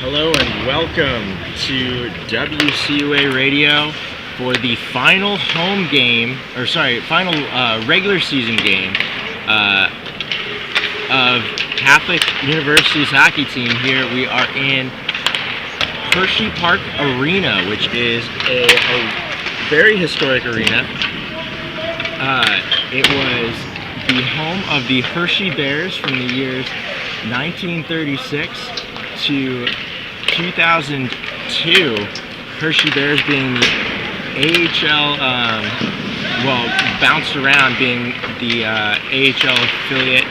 Hello and welcome to WCUA Radio for the final final regular season game of Catholic University's hockey team. Here we are in Hershey Park Arena, which is a very historic arena. It was the home of the Hershey Bears from the years 1936 to 2002. Hershey Bears being the AHL, bounced around being the AHL affiliate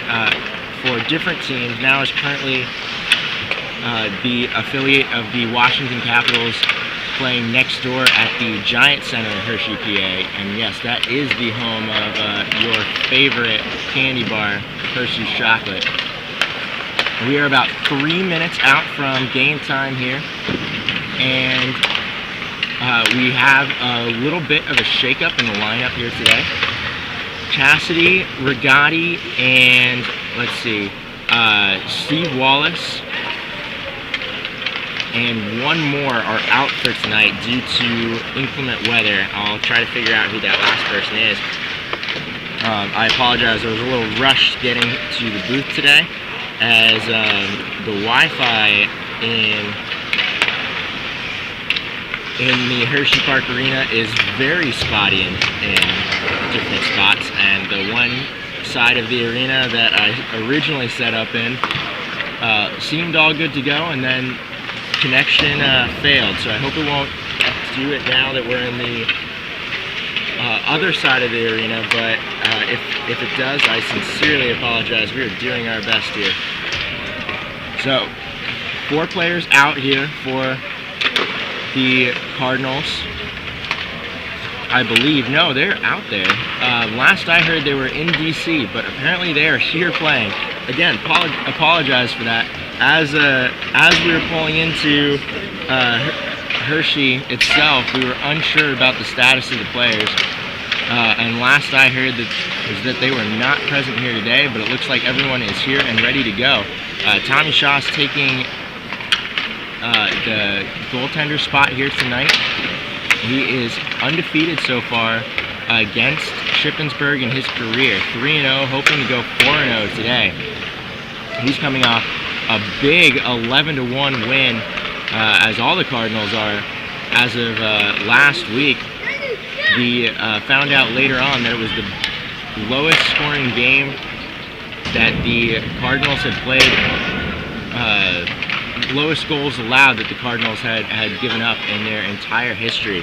for different teams. Now is currently the affiliate of the Washington Capitals, playing next door at the Giant Center in Hershey, PA. And yes, that is the home of your favorite candy bar, Hershey's Chocolate. We are about 3 minutes out from game time here, and we have a little bit of a shakeup in the lineup here today. Cassidy, Rigotti, and Steve Wallace, and one more are out for tonight due to inclement weather. I'll try to figure out who that last person is. I apologize, I was a little rushed getting to the booth today, as the Wi-Fi in the Hershey Park Arena is very spotty in different spots, and the one side of the arena that I originally set up in seemed all good to go, and then connection failed. So I hope it won't do it now that we're in the other side of the arena, but if it does, I sincerely apologize. We are doing our best here. So, 4 players out here for the Cardinals. I believe, no, they're out there. Last I heard they were in DC, but apparently they are here playing. Again, apologize for that. As we were pulling into Hershey itself, we were unsure about the status of the players. And last I heard is that they were not present here today, but it looks like everyone is here and ready to go. Tommy Shaw's taking the goaltender spot here tonight. He is undefeated so far against Shippensburg in his career. 3-0, hoping to go 4-0 today. He's coming off a big 11-1 win, as all the Cardinals are, as of last week. We found out later on that it was the lowest scoring game that the Cardinals had played, lowest goals allowed that the Cardinals had given up in their entire history.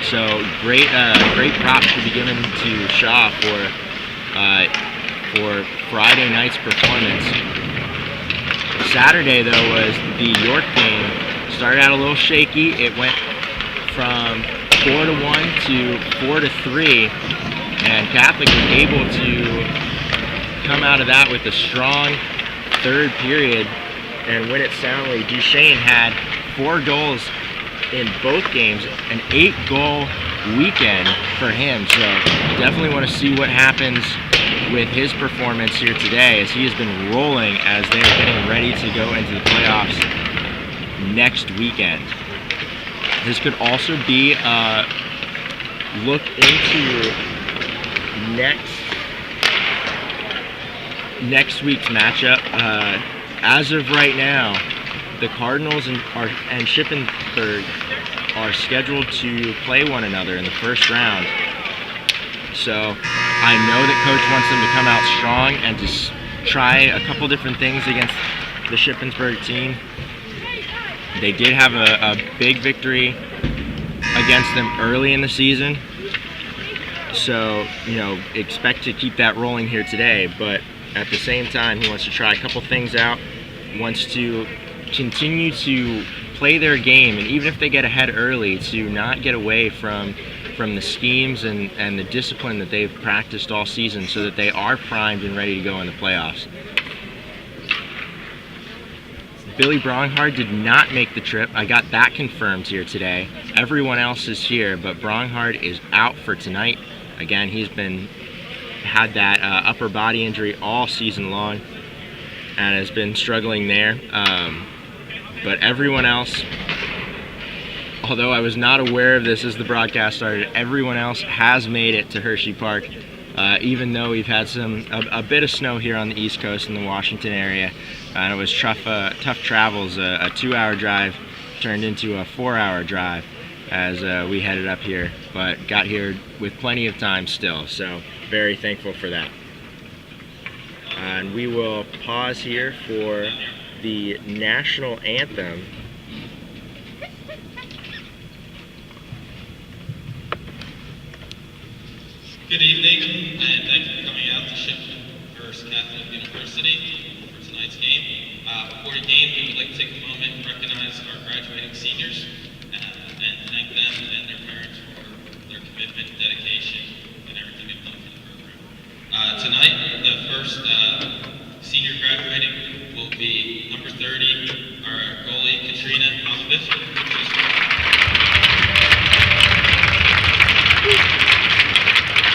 So great props to be given to Shaw for Friday night's performance. Saturday, though, was the York game. Started out a little shaky. It went from 4-1 to 4-3, and Catholic was able to come out of that with a strong third period and win it soundly. Duchesne had 4 goals in both games, an 8-goal weekend for him. So definitely want to see what happens with his performance here today, as he has been rolling as they are getting ready to go into the playoffs next weekend. This could also be a look into next week's matchup. As of right now, the Cardinals and Shippensburg are scheduled to play one another in the first round. So I know that Coach wants them to come out strong and to try a couple different things against the Shippensburg team. They did have a big victory against them early in the season, so expect to keep that rolling here today. But at the same time, he wants to try a couple things out, wants to continue to play their game, and even if they get ahead early, to not get away from the schemes and the discipline that they've practiced all season, so that they are primed and ready to go in the playoffs. Billy Bronghard did not make the trip. I got that confirmed here today. Everyone else is here, but Bronghard is out for tonight. Again, he's had that upper body injury all season long and has been struggling there. But everyone else, although I was not aware of this as the broadcast started, everyone else has made it to Hershey Park, even though we've had a bit of snow here on the East Coast in the Washington area, and it was tough travels. A 2-hour drive turned into a 4-hour drive as we headed up here, but got here with plenty of time still, so very thankful for that. And we will pause here for the national anthem. Good evening, and thank you for coming out to Shippensburg Catholic University for tonight's game. Before the game, we would like to take a moment and recognize our graduating seniors and thank them and their parents for their commitment, dedication, and everything they've done for the program. Tonight, the first senior graduating will be number 30, our goalie, Katrina Malkovich.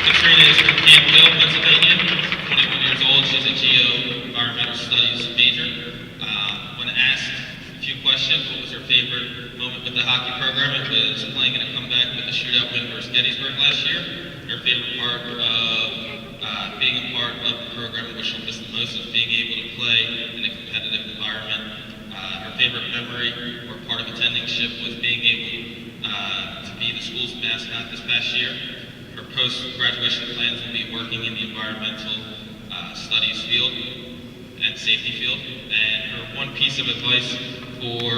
Katrina is from Camp Hill, Pennsylvania, 21 years old. She's a Geo-Environmental Studies major. When asked a few questions, what was her favorite moment with the hockey program, it was playing in a comeback with a shootout win versus Gettysburg last year. Her favorite part of being a part of the program, which she'll miss the most, is being able to play in a competitive environment. Her favorite memory or part of attending SHIP was being able to be the school's mascot this past year. Her post-graduation plans will be working in the environmental studies field and safety field. And her one piece of advice for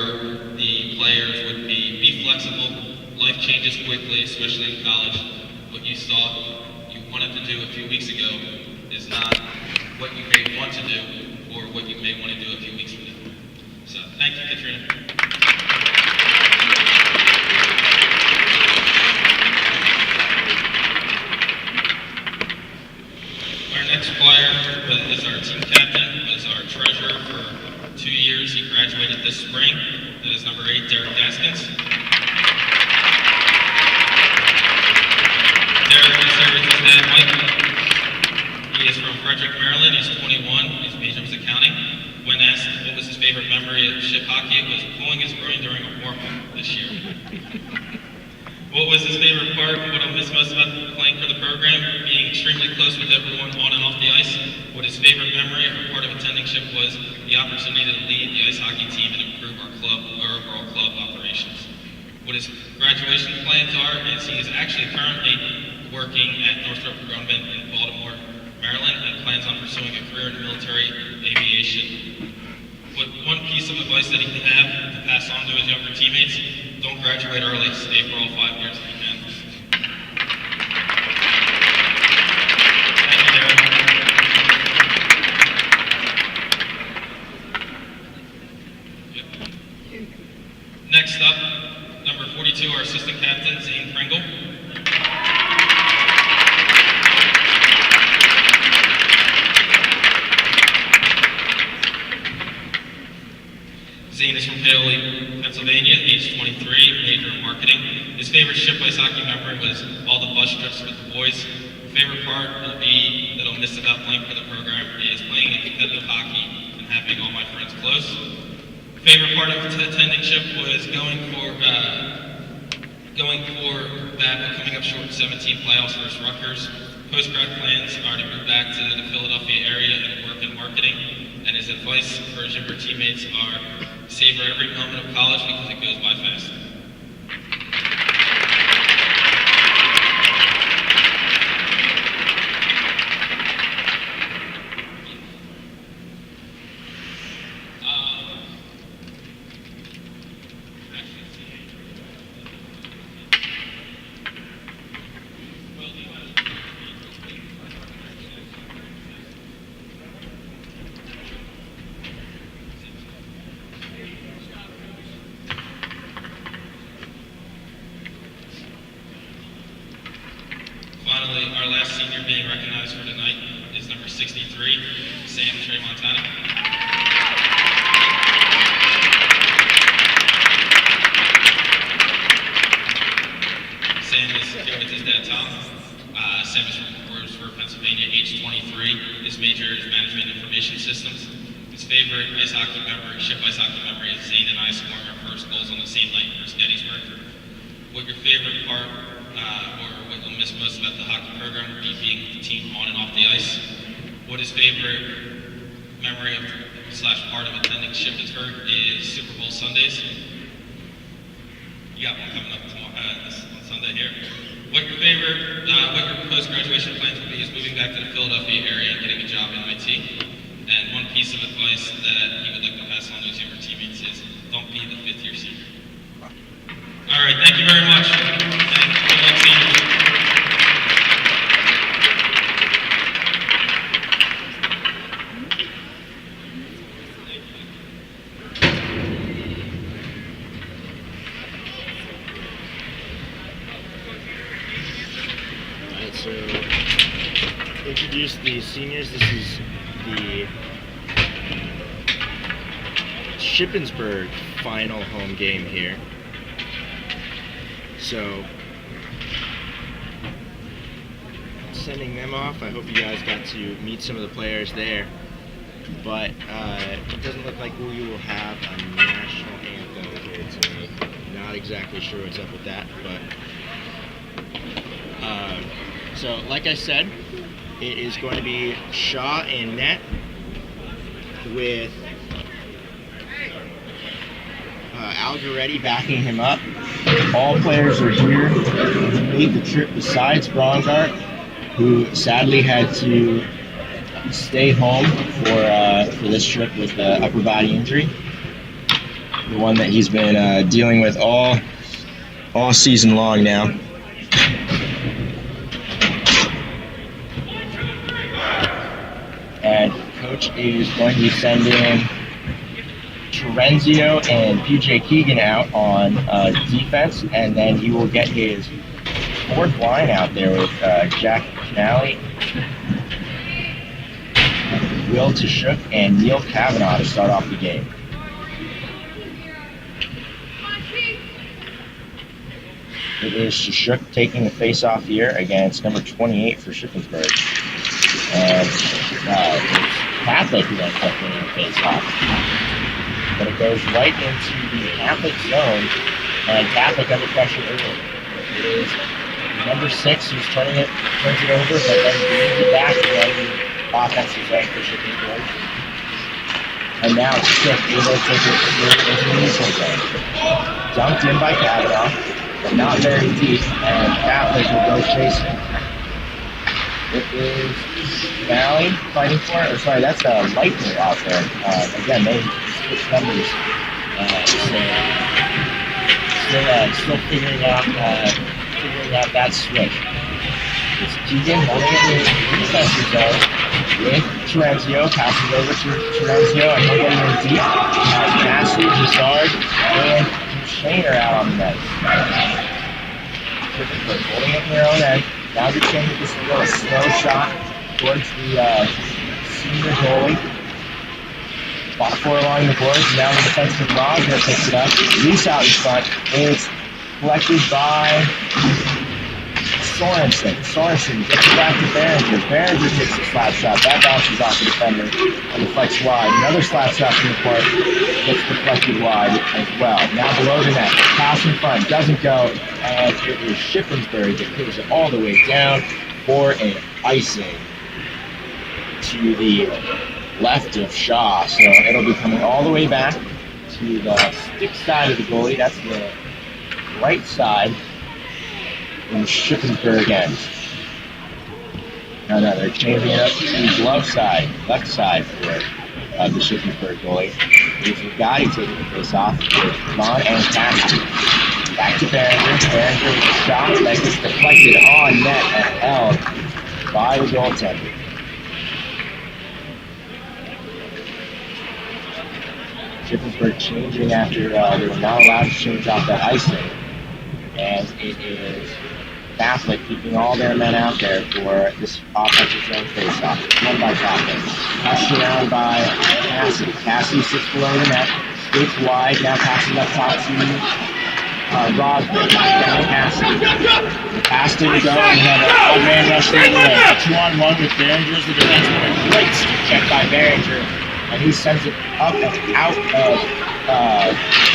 the players would be flexible. Life changes quickly, especially in college. What you thought you wanted to do a few weeks ago is not what you may want to do or what you may want to do a few weeks from now. So thank you, Katrina. Next player is our team captain, was our treasurer for 2 years. He graduated this spring. That is number 8, Derek Gaskins. Derek is here with his dad, Mike. He is from Frederick, Maryland. He's 21. His major was accounting. When asked what was his favorite memory of ship hockey, it was pulling his groin during a warm-up this year. What was his favorite part? What I miss most about playing for the program? Being extremely close with everyone on and off the ice. What his favorite memory or part of attending SHIP was the opportunity to lead the ice hockey team and improve our overall club operations. What his graduation plans are is he is actually currently working at Northrop Grumman in Baltimore, Maryland, and plans on pursuing a career in military aviation. What one piece of advice that he can have to pass on to his younger teammates: don't graduate early, stay for all 5 years if you can. Thank you, Derek. Yep. Next up, number 42, our assistant captain, Zane Pringle. Zane is from Paoli, Pennsylvania, age 23, major in marketing. His favorite ship ice hockey memory was all the bus trips with the boys. Favorite part will be that I'll miss about playing for the program is playing in competitive hockey and having all my friends close. Favorite part of attending ship was going for that, but coming up short in 17 playoffs versus Rutgers. Post-grad plans are to move back to the Philadelphia area and work in marketing. And his advice for his younger teammates are savor every moment of college because it goes by fast. Finally, our last senior being recognized for tonight is number 63, Sam Montana. Sam is here with his dad, Tom. Sam is from Hershey, Pennsylvania, age 23. His major is Management Information Systems. His His favorite ice hockey memory, ship ice hockey memory, is Zane and I scoring our first goals on the same night versus Gettysburg. What your favorite part or what you'll miss most about the hockey program would be being with the team on and off the ice. What his favorite memory of / part of attending Shippensburg is Super Bowl Sundays. You got one coming up tomorrow, on Sunday here. What your post-graduation plans would be is moving back to the Philadelphia area and getting a job in IT. And one piece of advice that he would like to pass on to his younger teammates is don't be the fifth-year senior. All right, thank you very much. And good luck, seniors. All right, so introduce the seniors. This is the Shippensburg final home game here. So, sending them off. I hope you guys got to meet some of the players there. But it doesn't look like we will have a national anthem here today. Not exactly sure what's up with that, but so like I said, it is going to be Shaw in net with Algaretti backing him up. All players are here to make the trip besides Brongart, who sadly had to stay home for this trip with upper body injury, the one that he's been dealing with all season long now. And coach is going to be sending Terenzio and PJ Keegan out on defense, and then he will get his fourth line out there with Jack Canale, Will Tashuk, and Neil Kavanaugh to start off the game. It is Tashuk taking the face-off here against number 28 for Shippensburg. And Catholic who ends up winning the face-off. But it goes right into the Catholic zone, and Catholic under pressure early. It is number 6 who's turns it over, but then brings it back again in the offensive zone for Shippensburg. And now it's Tashuk able to take it into the neutral zone. Dunked in by Kavanaugh, but not very deep, and Catholic will go chasing. It is Valley fighting for it. Or sorry, that's Lightning out there. Again, they switched numbers. Still figuring out that switch. It's Keegan holding it in the defensive zone with Terenzio, passes over to Terenzio, and he'll get in deep. Massey, Gisard, and Shane are out on the net. Shippensburg holding it in their own end. Now they're changing this a slow shot towards the senior goalie. Ball 4 along the boards. Now the defensive Rosner picks it up. Loose out in front. It's collected by Sorensen. Sorensen gets it back to Behringer. Behringer takes a slap shot. That bounces off the defender and deflects wide. Another slap shot from the court gets deflected wide as well. Now below the net. Pass in front. Doesn't go. And it is Shippensburg that pulls it all the way down for an icing to the left of Shaw. So it'll be coming all the way back to the stick side of the goalie. That's the right side in the Shippensburg end. No, they're changing it up to the glove side, left side for the Shippensburg goalie. It's Gotti taking the face off with Vaughn and Cassidy. Back to Behringer. Behringer with a shot that gets deflected on net and held by the goaltender. Shippensburg changing after they were not allowed to change off that icing. And it is Catholic keeping all their men out there for this offensive zone face-off. Won by Catholic. Passed around by Cassidy. Cassidy sits below the net. Skates wide. Now passes up top to Rosberg, down Cassidy. The pass didn't go, and we have an odd-man rush the other way. A 2-on-1 with Behringer as the defenseman. A great stick check by Behringer. and he sends it up and out of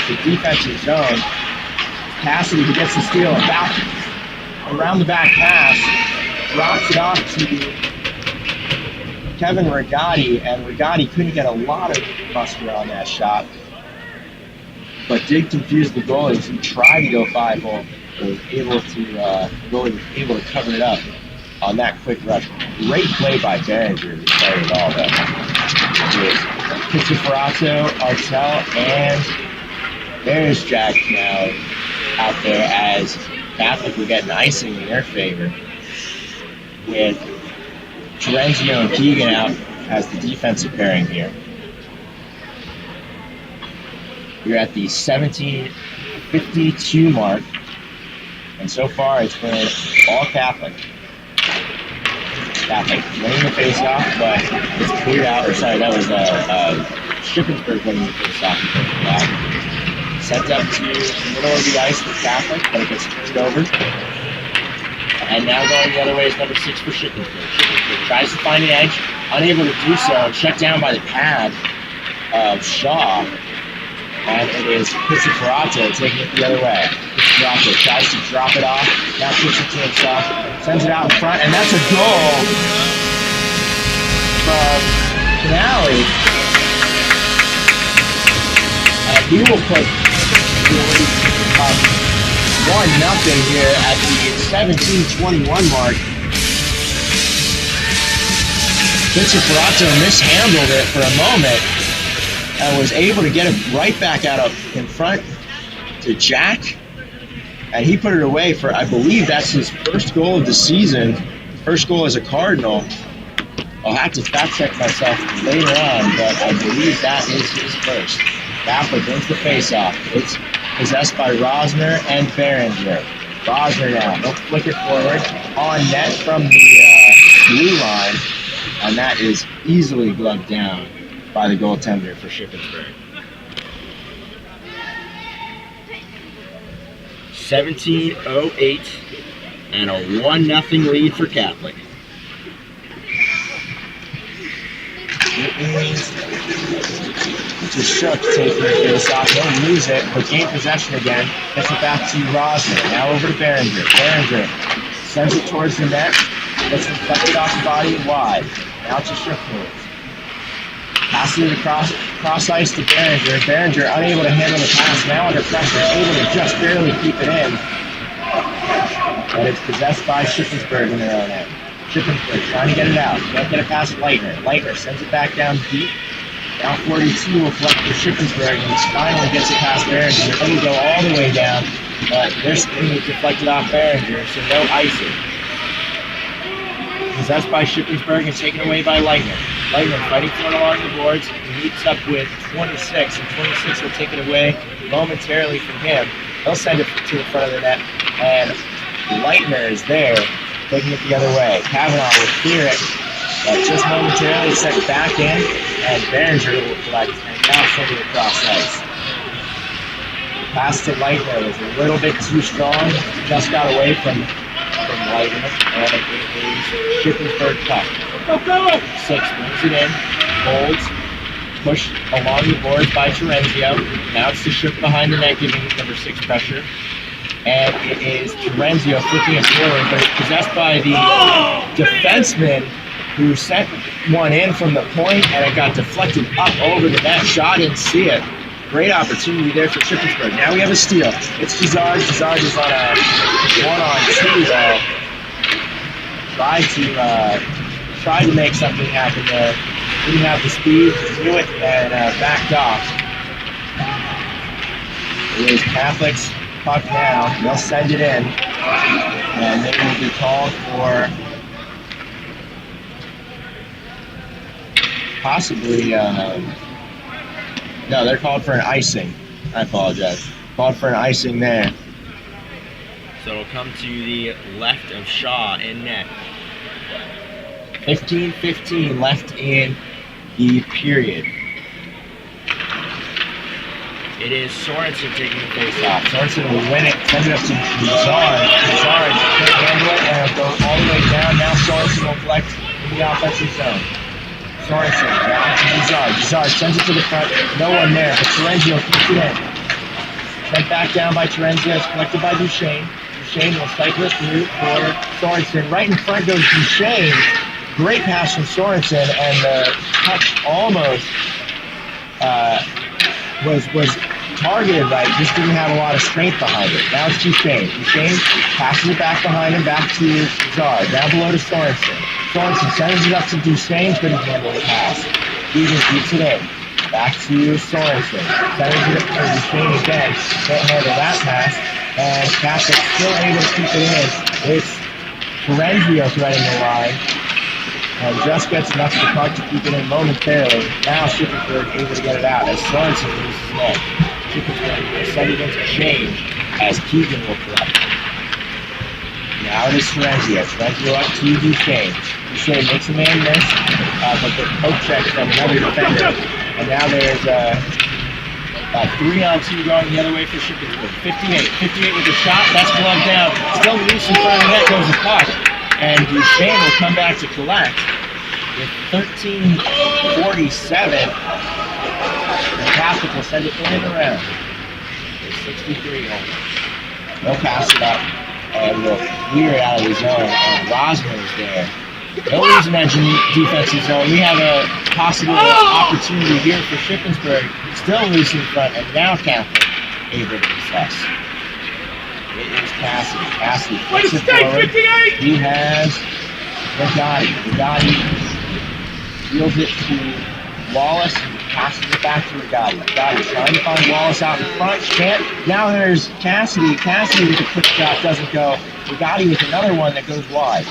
the defensive zone. Cassidy, who gets the steal, back around the back pass, drops it off to Kevin Rigotti, and Rigotti couldn't get a lot of muster on that shot, but did confuse the goalies who tried to go 5-hole, was able to cover it up on that quick rush. Great play by Behringer, who started it all though. Pizziforato, Artel, and there's Jack now out there as Catholic were getting icing in their favor, with Terenzio and Keegan out as the defensive pairing here. We're at the 17:52 mark, and so far it's been all Catholic. Catholic winning the face-off, but it's cleared out. Or sorry, that was Shippensburg winning the face-off. Sent up to the middle of the ice for Catholic, but it gets turned over. And now going the other way is number 6 for Shippensburg. Shippensburg tries to find an edge, unable to do so, shut down by the pad of Shaw. And it is Pizziforato taking it the other way. Pizziforato tries to drop it off, now puts it to himself, sends it out in front, and that's a goal from Canale. And he will put the lead up 1-0 here at the 17:21 mark. Pizziforato mishandled it for a moment and was able to get it right back out in front to Jack. And he put it away for, I believe that's his first goal of the season, first goal as a Cardinal. I'll have to fact check myself later on, but I believe that is his first. Catholic wins the face-off. It's possessed by Rosner and Behringer. Rosner now, he'll flick it forward on net from the blue line, and that is easily gloved down by the goaltender for Shippensburg. 17:08 and a 1-0 lead for Catholic. It is just Shook taking the face off. He'll lose it, but gain possession again. Gets it back to Rosner. Now over to Behringer. Behringer sends it towards the net. Gets reflected off the body wide. Now to Shook. Passing it across ice to Behringer. Behringer unable to handle the pass. Now under pressure, able to just barely keep it in. But it's possessed by Shippensburg in their own end. Shippensburg trying to get it out. Can't get it past Leitner. Leitner sends it back down deep. Now 42 will flip for Shippensburg, and finally gets it past Behringer. It'll go all the way down, but their spin is deflected off Behringer, so no icing. Possessed by Shippensburg and taken away by Leitner. Leitner fighting for it along the boards. He meets up with 26, and 26 will take it away momentarily from him. He'll send it to the front of the net, and Leitner is there, taking it the other way. Kavanaugh will clear it, but just momentarily sent back in, and Behringer will collect and now send it across ice. The pass to Leitner was a little bit too strong, just got away from Leitner, and it is Shippensburg puck. 6 brings it in, holds, pushed along the boards by Terenzio. Now it's to Shook behind the net, giving number 6 pressure. And it is Terenzio flipping it forward, but it's possessed by the defenseman who sent one in from the point, and it got deflected up over the net. Shaw didn't see it. Great opportunity there for Shippensburg. Now we have a steal. It's Gisard. Gisard is on a 1-on-2 though. Tried to make something happen there. Didn't have the speed to do it, and backed off. It is Catholic's puck now. They'll send it in, and they will be called for possibly, no, they're called for an icing. I apologize. Called for an icing there. So it'll come to the left of Shaw in net. 15:15 left in the period. It is Sorensen taking the face off. Sorensen will win it, send it up to Gisard. Gisard can't handle it, and it'll go all the way down. Now Sorensen will collect in the offensive zone. Sorensen, now to Bizarre. Bizarre sends it to the front. No one there, but Terenzio keeps it in. Sent back down by Terenzio. It's collected by Duchesne. Duchesne will cycle it through for Sorensen. Right in front goes Duchesne. Great pass from Sorensen, and the touch almost was targeted right, just didn't have a lot of strength behind it. Now it's Duchesne. Duchesne passes it back behind him, back to Bizarre. Down below to Sorensen. Sorensen sends it up to Duchesne, couldn't handle the pass. Egan keeps it in. Back to Sorensen. Sends it up to Duchesne again. Can't handle that pass. And Catholic still able to keep it in. It's Terenzio threading the line. And just gets enough to puck to keep it in momentarily. Now Shippensburg able to get it out as Sorensen loses net. Shippensburg will send it into change as Keegan will collect. Now it is Terenzio. Terenzio up to Duchesne. Duchesne makes a man miss, but the poke check from another defender. And now there's a 3-on-2 going the other way for Shippensburg. 58 with the shot. That's gloved down. Still loose in front of the net goes the puck. And Duchesne will come back to collect with 13:47. And Catholic will send it in and around. It's 63 home. They'll pass it up and will clear it out of the zone. And Rosman is there. They'll lose an edge in defensive zone. We have a possible opportunity here for Shippensburg. Still loose in front, and now Catholic able to possess. It is Cassidy. Cassidy flips it forward. He has Rigotti. Rigotti deals it to Wallace and passes it back to Rigotti. Rigotti trying to find Wallace out in front. Can't. Now there's Cassidy. Cassidy with a quick shot doesn't go. Rigotti with another one that goes wide.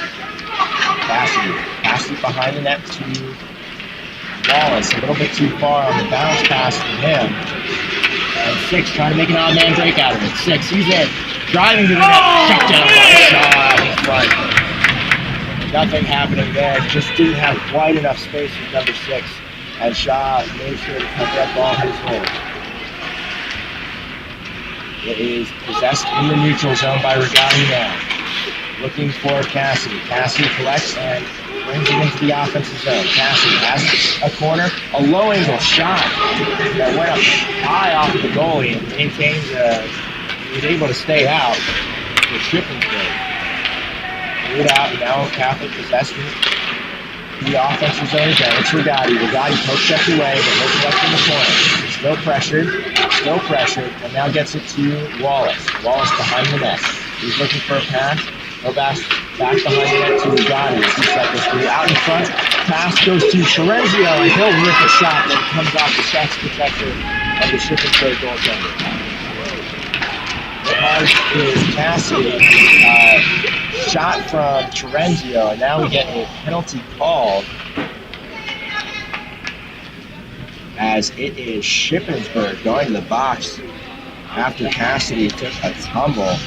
Cassidy. Cassidy behind the net to Wallace. A little bit too far on the bounce pass from him. And 6 trying to make an odd man break out of it. 6, he's in. Driving to the net, checked down by Shaw in front. Nothing happening there. Just didn't have quite enough space with number 6. And Shaw made sure to cover up all his room. It is possessed in the neutral zone by Rigotti now. Looking for Cassidy. Cassidy collects and brings it into the offensive zone. Cassidy has a corner, a low angle shot that went up high off the goalie and maintains he was able to stay out for Shippensburg. Lead out, now Catholic possession. The offensive zone again. It's Rigotti. Rigotti poke checked away, but looking up in the corner. Still pressured, and now gets it to Wallace. Wallace behind the net. He's looking for a pass. Go back behind the net to Rigotti. 2 seconds through. Out in front. Pass goes to Terenzio, and he'll rip a shot that comes off the chest protector of the Shippensburg goaltender. Hard is Cassidy. Shot from Terenzio, and now we get a penalty called as it is Shippensburg going to the box after Cassidy took a tumble.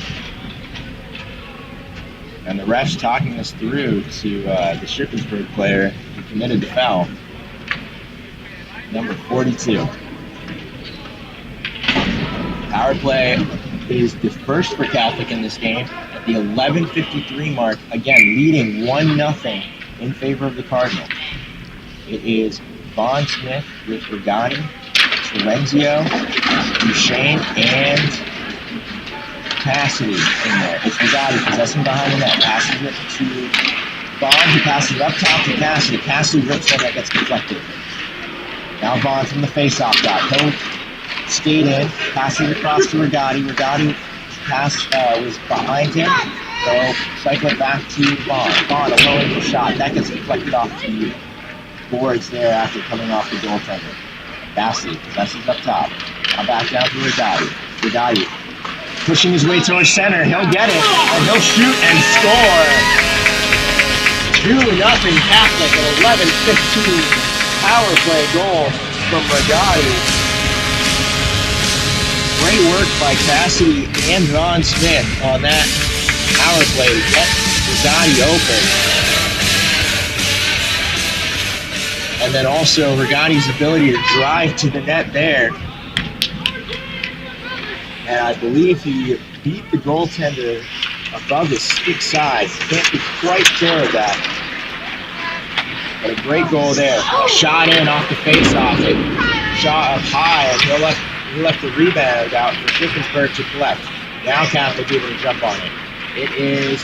And the ref's talking us through to the Shippensburg player who committed the foul, number 42. Power play is the first for Catholic in this game at the 11:53 mark, again leading 1-0 in favor of the Cardinals. It is Vaughn Smith with Rigotti, Terenzio, Duchesne, and Cassidy in there. It's Rigotti possessing behind the net, passes it to Vaughn, who passes it up top to Cassidy. Cassidy rips one that gets deflected. Now Vaughn from the face-off dot. He'll skate in, passes it across to Rigotti. Rigotti pass was behind him, so cycle it back to Vaughn. Vaughn, a low angle shot. That gets deflected off the boards there after coming off the goaltender. Cassidy possesses up top. Now back down to Rigotti. Rigotti pushing his way towards center. He'll get it, and he'll shoot and score. 2-0 Catholic, an 11:15 power play goal from Rigotti. Great work by Cassidy and Vaughn Smith on that power play to get Rigotti open. And then also Rigotti's ability to drive to the net there. And I believe he beat the goaltender above his stick side. Can't be quite sure of that. But a great goal there. Shot in off the face-off. It shot up high, and he left the rebound out for Shippensburg to collect. Now Catholic able to jump on it. It is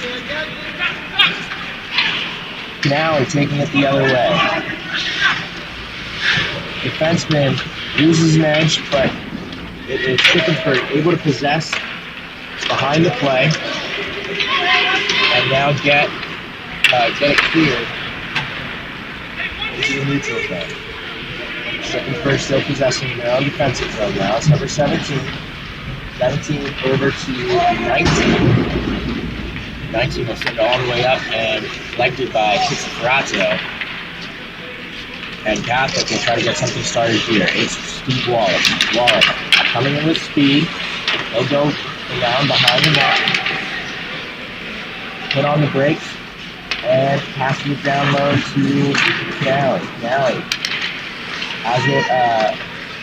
Canale taking it the other way. Defenseman loses an edge, but it is Shippensburg able to possess behind the play and now get it cleared into the neutral zone. Shippensburg still possessing their own defensive zone now. It's number 17. 17 over to 19. 19 will send it all the way up and collected by Ferrazzo. And Catholic will try to get something started here. It's Steve Wallace. Wallace coming in with speed. He'll go around behind the net. Put on the brakes and passing it down low to Canale. Canale has it,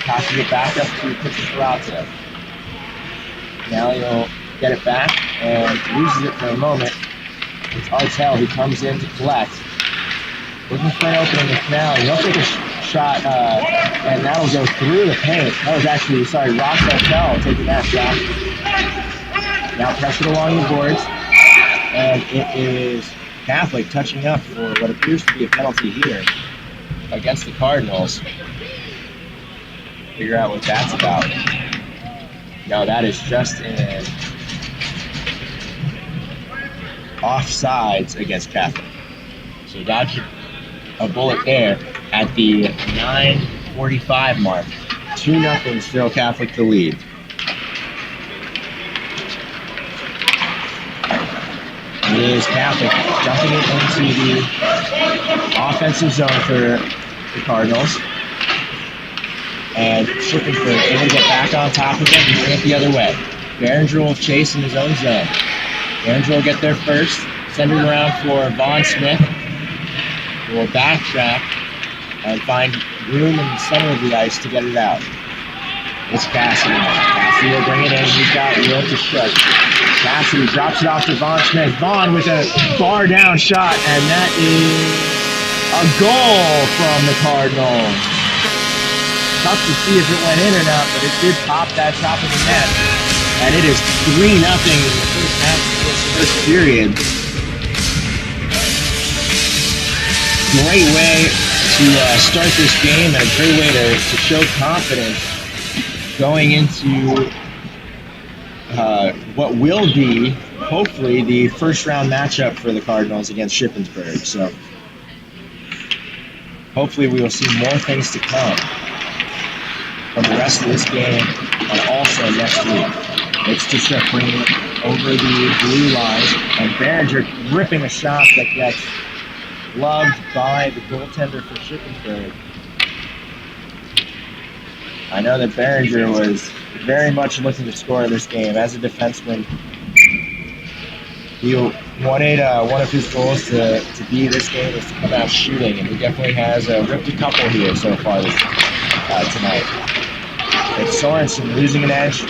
passing it back up to Ferrazzo. Canale will get it back and loses it for a moment. It's Artel who comes in to collect. Looking for an opening with Canale. He'll take a shot, and that'll go through the paint. That was actually, Ross Artel taking that shot. Now pressured along the boards, and it is Catholic touching up for what appears to be a penalty here against the Cardinals. Figure out what that's about. No, that is just an offsides against Catholic. So dodged a bullet there at the 9:45 mark. 2-0 still Catholic to lead. It is Catholic dumping it into the offensive zone for the Cardinals. And Shippensburg able to get back on top of it and bring it the other way. Behringer will chase in his own zone. Behringer will get there first, send it around for Vaughn Smith, who will backtrack and find room in the center of the ice to get it out. It's Cassidy. Cassidy will bring it in. He's got Will to shoot. Cassidy drops it off to Vaughn Smith. Vaughn with a bar down shot, and that is a goal from the Cardinals. Tough to see if it went in or not, but it did pop that top of the net. And it is 3-0 in the first half of this first period. Great way to start this game, and a great way to show confidence going into what will be, hopefully, the first round matchup for the Cardinals against Shippensburg. So hopefully we will see more things to come from the rest of this game and also next week. It's just bringing it over the blue lines, and Behringer ripping a shot that gets gloved by the goaltender for Shippensburg. I know that Behringer was very much looking to score this game. As a defenseman, he wanted one of his goals to be this game is to come out shooting, and he definitely has ripped a couple here so far tonight. It's Sorensen losing an edge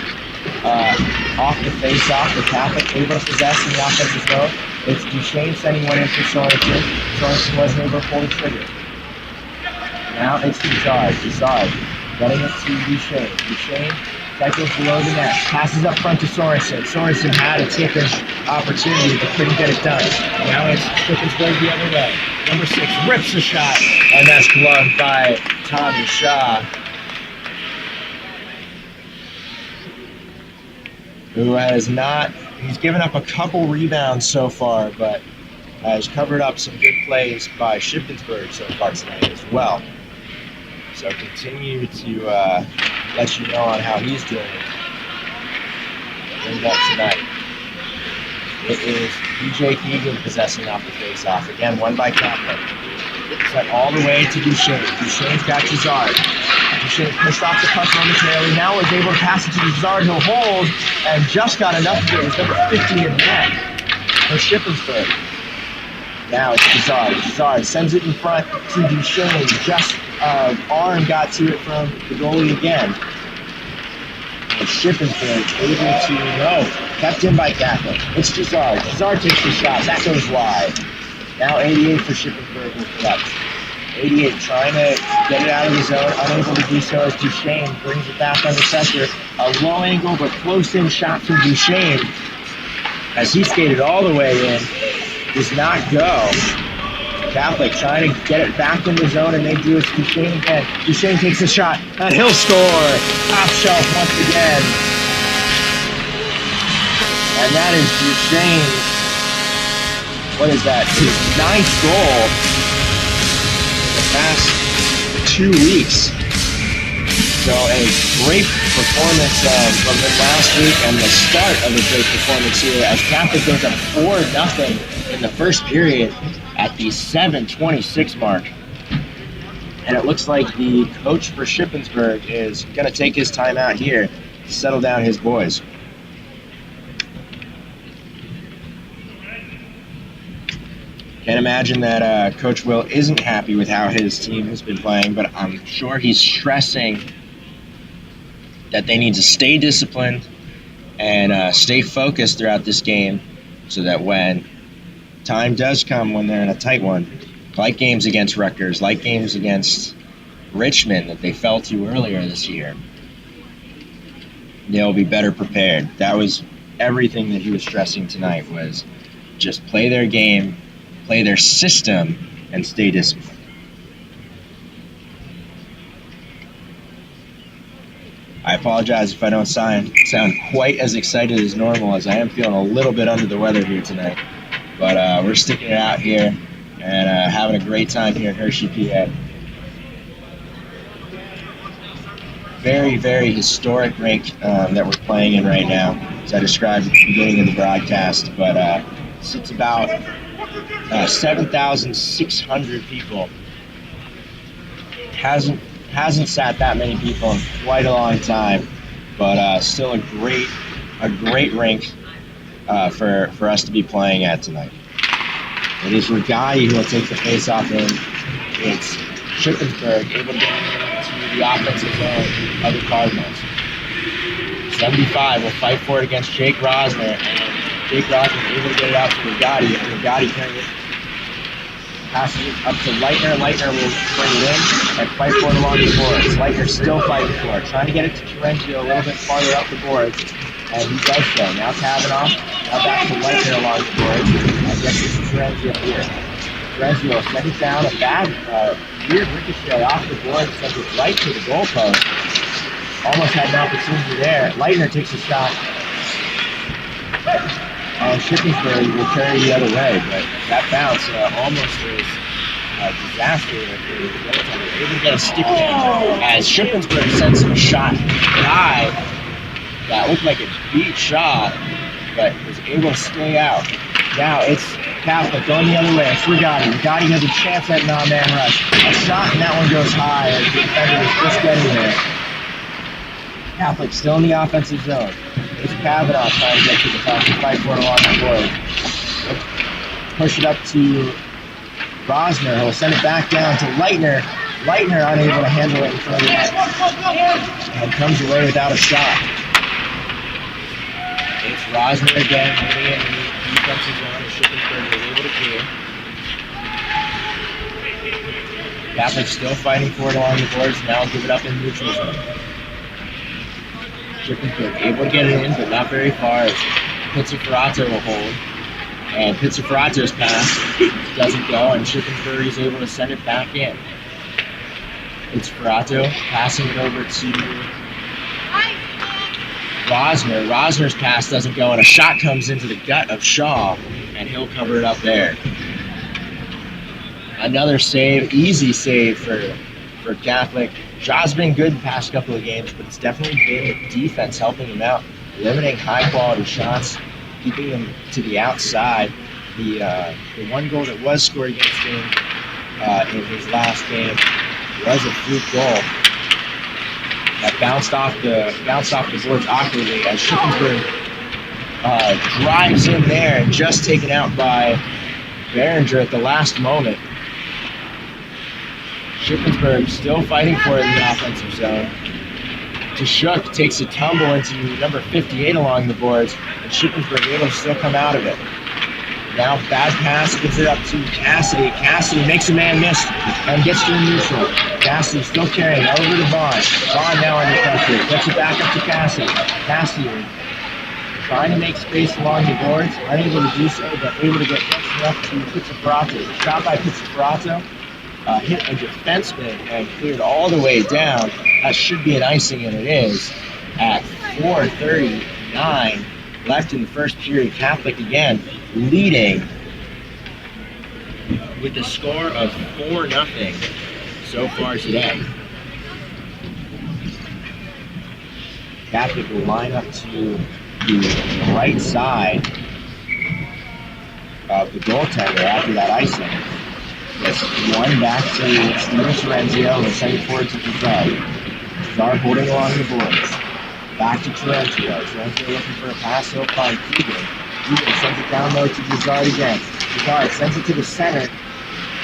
off the face-off. The Catholic able to possess in the offensive zone. It's Duchesne sending one in for Sorensen. Sorensen wasn't able to pull the trigger. Now it's Bizarre. Bizarre getting it to Duchesne. Duchesne cycles below the net. Passes up front to Sorensen. Sorensen had a tip-in opportunity but couldn't get it done. Now it's Shippensburg the other way. Number 6 rips a shot, and that's gloved by Tommy Shaw, who he's given up a couple rebounds so far, but has covered up some good plays by Shippensburg so far tonight as well. So continue to let you know on how he's doing in that tonight. It is DJ Keegan possessing off the face-off. Again, won by Catholic. Set all the way to Duchesne. Duchesne's got Gizard. Duchesne pushed off the puck momentarily. Now is able to pass it to Gizard, who'll hold, and just got enough of it. It's number 50 in net for Shippensburg. Now it's Gizard. Gizard sends it in front to Duchesne. Just arm got to it from the goalie again. And Shippensburg able to kept in by Catholic. It's Gizard. Gizard takes the shot. That goes wide. Now 88 for Shippensburg will collect. 88 trying to get it out of the zone, unable to do so as Duchesne brings it back under pressure. A low angle but close in shot from Duchesne as he skated all the way in. Does not go. Catholic trying to get it back in the zone, and they do. It's Duchesne again. Duchesne takes a shot, and he'll score. Top shelf once again. And that is Duchesne's, what is that, his 9th goal in the past 2 weeks. So a great performance from him last week, and the start of a great performance here as Catholic goes up 4-0 in the first period at the 7:26 mark. And it looks like the coach for Shippensburg is going to take his time out here to settle down his boys. Can't imagine that Coach Will isn't happy with how his team has been playing, but I'm sure he's stressing that they need to stay disciplined and stay focused throughout this game so that when time does come, when they're in a tight one, like games against Rutgers, like games against Richmond that they fell to earlier this year, they'll be better prepared. That was everything that he was stressing tonight, was just play their game, play their system, and stay disciplined. I apologize if I don't sound quite as excited as normal, as I am feeling a little bit under the weather here tonight. But we're sticking it out here and having a great time here in Hershey, PA. Very, very historic rink that we're playing in right now, as I described at the beginning of the broadcast. But it's about 7,600 people. Hasn't sat that many people in quite a long time, but still a great rink for us to be playing at tonight. It is Regatti who will take the face-off in. It's Shippensburg able to get into the offensive zone of the Cardinals. 75 will fight for it against Jake Rosner, and Jake Rosner able to get it out to Regatti, and Regatti carrying it, passes it up to Leitner. Leitner will bring it in and fight for it along the boards. Leitner still fighting for it, trying to get it to Terenzio a little bit farther up the boards, and he does so. Now Kavanaugh, now back to Leitner along the boards, and gets it to Terenzio here. Terenzio sent it down, a bad, weird ricochet off the board, sent it right to the goalpost. Almost had an opportunity there. Leitner takes a shot, and Shippensburg will carry the other way, but that bounce almost was a disaster. They were able to get a stick in as Shippensburg sends a shot high that looked like a beat shot, but was able to stay out. Now it's Catholic going the other way. It's Regatti. Regatti has a chance at an on-man rush. A shot, and that one goes high as the defender is just getting there. Catholic still in the offensive zone. It's Kavanaugh trying to get to the top and fight for it along the board. Push it up to Rosner, who will send it back down to Leitner. Leitner unable to handle it in front of the net and comes away without a shot. It's Rosner again, moving in the defensive zone, and Shippensburg is able to clear. Catholic still fighting for it along the boards, now give it up in neutral zone. Shippensburg able to get it in, but not very far, as Pizzaferato will hold. And Pizzaferato's pass doesn't go, and Shippensburg is able to send it back in. It's Ferrato passing it over to Rosner. Rosner's pass doesn't go, and a shot comes into the gut of Shaw, and he'll cover it up there. Another save, easy save for Catholic. Shaw's been good the past couple of games, but it's definitely been the defense helping him out, limiting high-quality shots, keeping them to the outside. The one goal that was scored against him in his last game was a fluke goal that bounced off the boards awkwardly as Shippensburg drives in there and just taken out by Behringer at the last moment. Shippensburg still fighting for it in the offensive zone. Tashuk takes a tumble into number 58 along the boards, and Shippensburg able to still come out of it. Now bad pass, gives it up to Cassidy. Cassidy makes a man miss and gets to the neutral. Cassidy still carrying over to Vaughn. Vaughn now under pressure. Gets it back up to Cassidy. Cassidy trying to make space along the boards. Unable to do so, but able to get just enough to Pizzafrato. Shot by Pizzafrato. Hit a defenseman and cleared all the way down. That should be an icing, and it is. At 4:39 left in the first period, Catholic again leading with a score of 4-0 so far today. Catholic will line up to the right side of the goaltender after that icing. It's one back to Steven Terenzio and send it forward to Bizarre. Bizarre holding along the boards. Back to Terenzio. Terenzio looking for a pass. He'll find Keegan. Keegan sends it down low to Bizarre again. Bizarre sends it to the center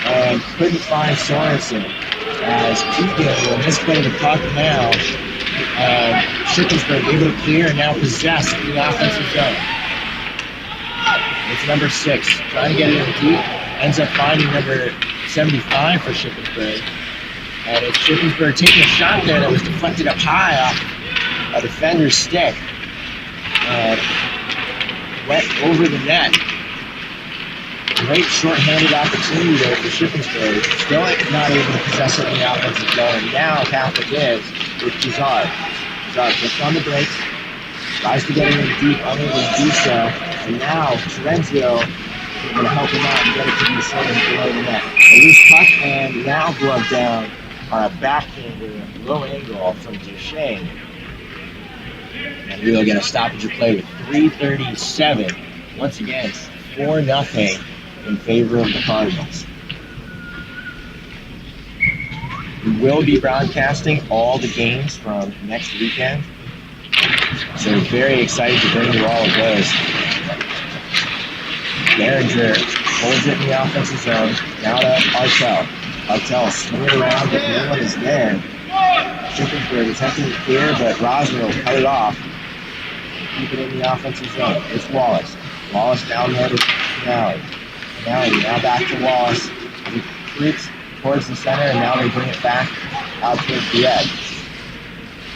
and couldn't find Sorensen as Keegan will misplay the puck now. And Shippensburg able to clear and now possess the offensive zone. It's number 6 trying to get it in deep. Ends up finding number 75 for Shippensburg. And it's Shippensburg taking a shot there that was deflected up high off a defender's stick. And went over the net. Great short-handed opportunity there for Shippensburg. Still not able to possess it in the offensive zone. And now Catholic is with Bizarre. Bizarre just on the brakes. Tries to get it in deep, unable to do so. And now Terenzio able to help him out and get it to the center below the net. A loose puck and now glove down on a backhander, low angle from Hershey. And we'll get a stoppage of play with 3:37. Once again, 4-0 in favor of the Cardinals. We will be broadcasting all the games from next weekend. So very excited to bring you all of those. Behringer holds it in the offensive zone. Now to Artel. Artel swinging around, but no one is there. Shippensburg attempting to clear, but Rosner will cut it off. Keep it in the offensive zone. It's Wallace. Wallace down there to Canale. Canale now back to Wallace. He creeps towards the center, and now they bring it back out towards the edge.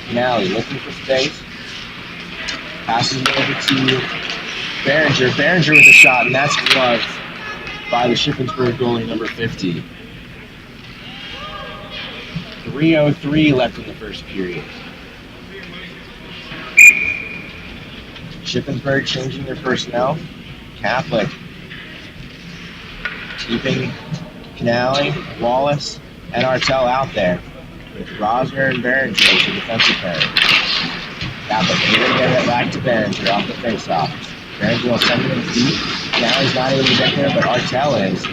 Canale looking for space. Passes it over to Behringer. Behringer with a shot, and that's gloved by the Shippensburg goalie, number 50. 3:03 left in the first period. Shippensburg changing their personnel. Catholic keeping Canale, Wallace, and Artel out there with Rosner and Behringer as the defensive pair. Catholic able to get it back to Behringer off the faceoff. Behringer will send it in deep. Now he's not able to get there, but Artel is.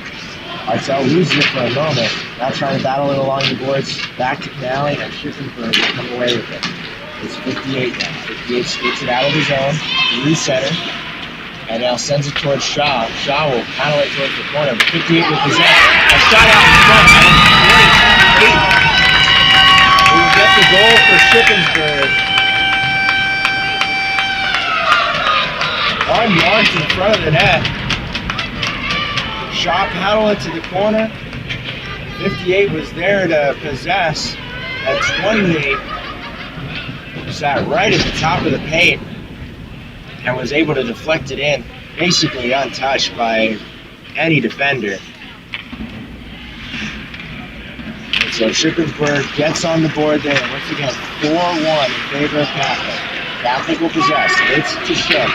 Artel loses it for a moment. Now trying to battle it along the boards. Back to Canale, and Shippensburg will come away with it. It's 58 now. 58 scoops it out of the zone, recenter, and now sends it towards Shaw. Shaw will paddle it towards the corner, but 58 will possess. A shot out in front, and 48. We will get the goal for Shippensburg. 1 yard in front of the net. Shaw paddled it to the corner. 58 was there to possess. At 28, sat right at the top of the paint and was able to deflect it in, basically untouched by any defender. And so Shippensburg gets on the board there. Once again, 4-1 in favor of Catholic. Catholic will possess. It's to Shook.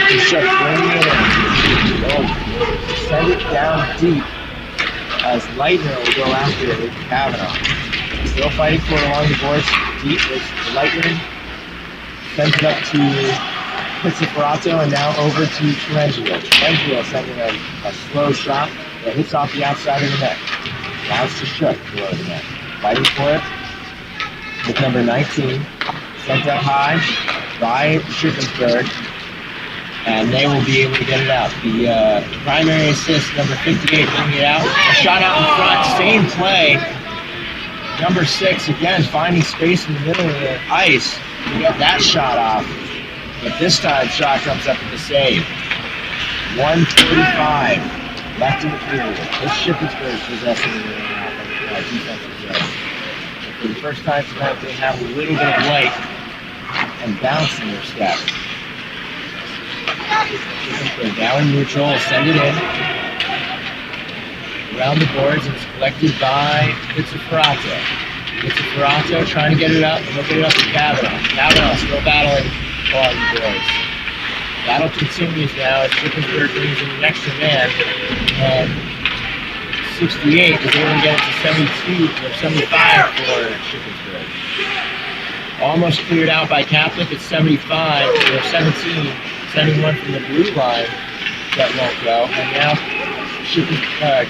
To Shook, bringing it in. They'll send it down deep as Leitner will go after it with Kavanaugh. Still fighting for it along the boards. Deep with Leitner. Sends it up to Pizzafrato and now over to Terenzio. Terenzio sending a slow shot that hits off the outside of the net. Now it's to Shook below the net. Fighting for it with number 19. Sent up high by Shippensburg. And they will be able to get it out. The primary assist, number 58, bringing it out. A shot out in front, same play. Number 6, again, finding space in the middle of the ice to get that shot off. But this time, shot comes up with the save. 1:45 left in the period. It's Shippensburg possessing the defensive zone. For the first time tonight, they have a little bit of light and bounce in their step. Shippensburg now in neutral, will send it in. Around the boards, and it's collected by Pizzaferato. Pizzaferato trying to get it up, and look it up to Kavanaugh. Kavanaugh still battling along the boards. Battle continues now as Shippensburg brings in an extra man, and 68 is able to get it to 72 or 75 for Shippensburg. Almost cleared out by Catholic at 75 or 17, sending one from the blue line that won't go. And now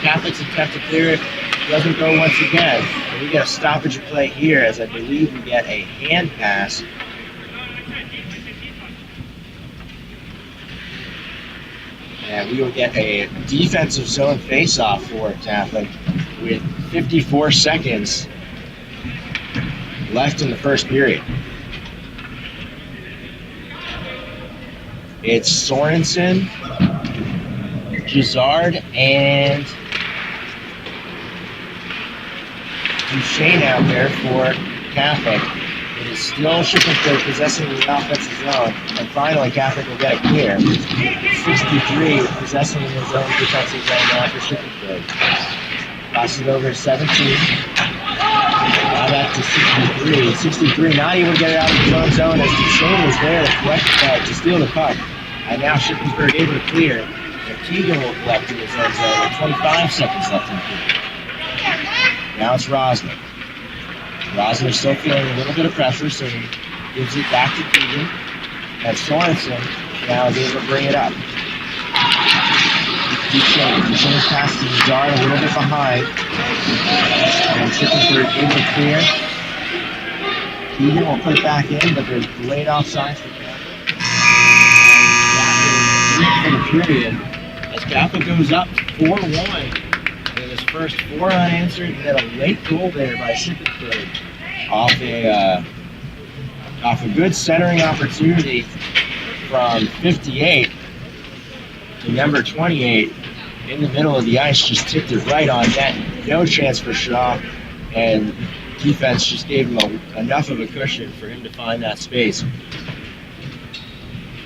Catholic's attempt to clear it doesn't go once again. And we get a stoppage of play here as I believe we get a hand pass. And we will get a defensive zone face-off for Catholic with 54 seconds left in the first period. It's Sorensen, Gizzard, and Duchesne out there for Catholic. It is still Shippensburg possessing the offensive zone, and finally Catholic will get it clear. 63 possessing in his own defensive zone now for Shippensburg. Passes it over to 17. Now back to 63. 63 not able to get it out of his own zone as Duchesne was there to collect, to steal the puck. And now Shippensburg able to clear. And Keegan will collect in his own zone with 25 seconds left in the period. Now it's Rosner. Rosner is still feeling a little bit of pressure, so he gives it back to Keegan. And Sorensen now is able to bring it up. Duchesne's pass to Gizzard a little bit behind. And Shippensburg able to clear. Keegan will put it back in, but there's delayed offsides for Catholic. For the period, as Catholic goes up 4-1 in his first 4 unanswered, and then a late goal there by Shippensburg off a good centering opportunity from 58 to number 28 in the middle of the ice, just tipped it right on net. No chance for Shaw, and defense just gave him enough of a cushion for him to find that space.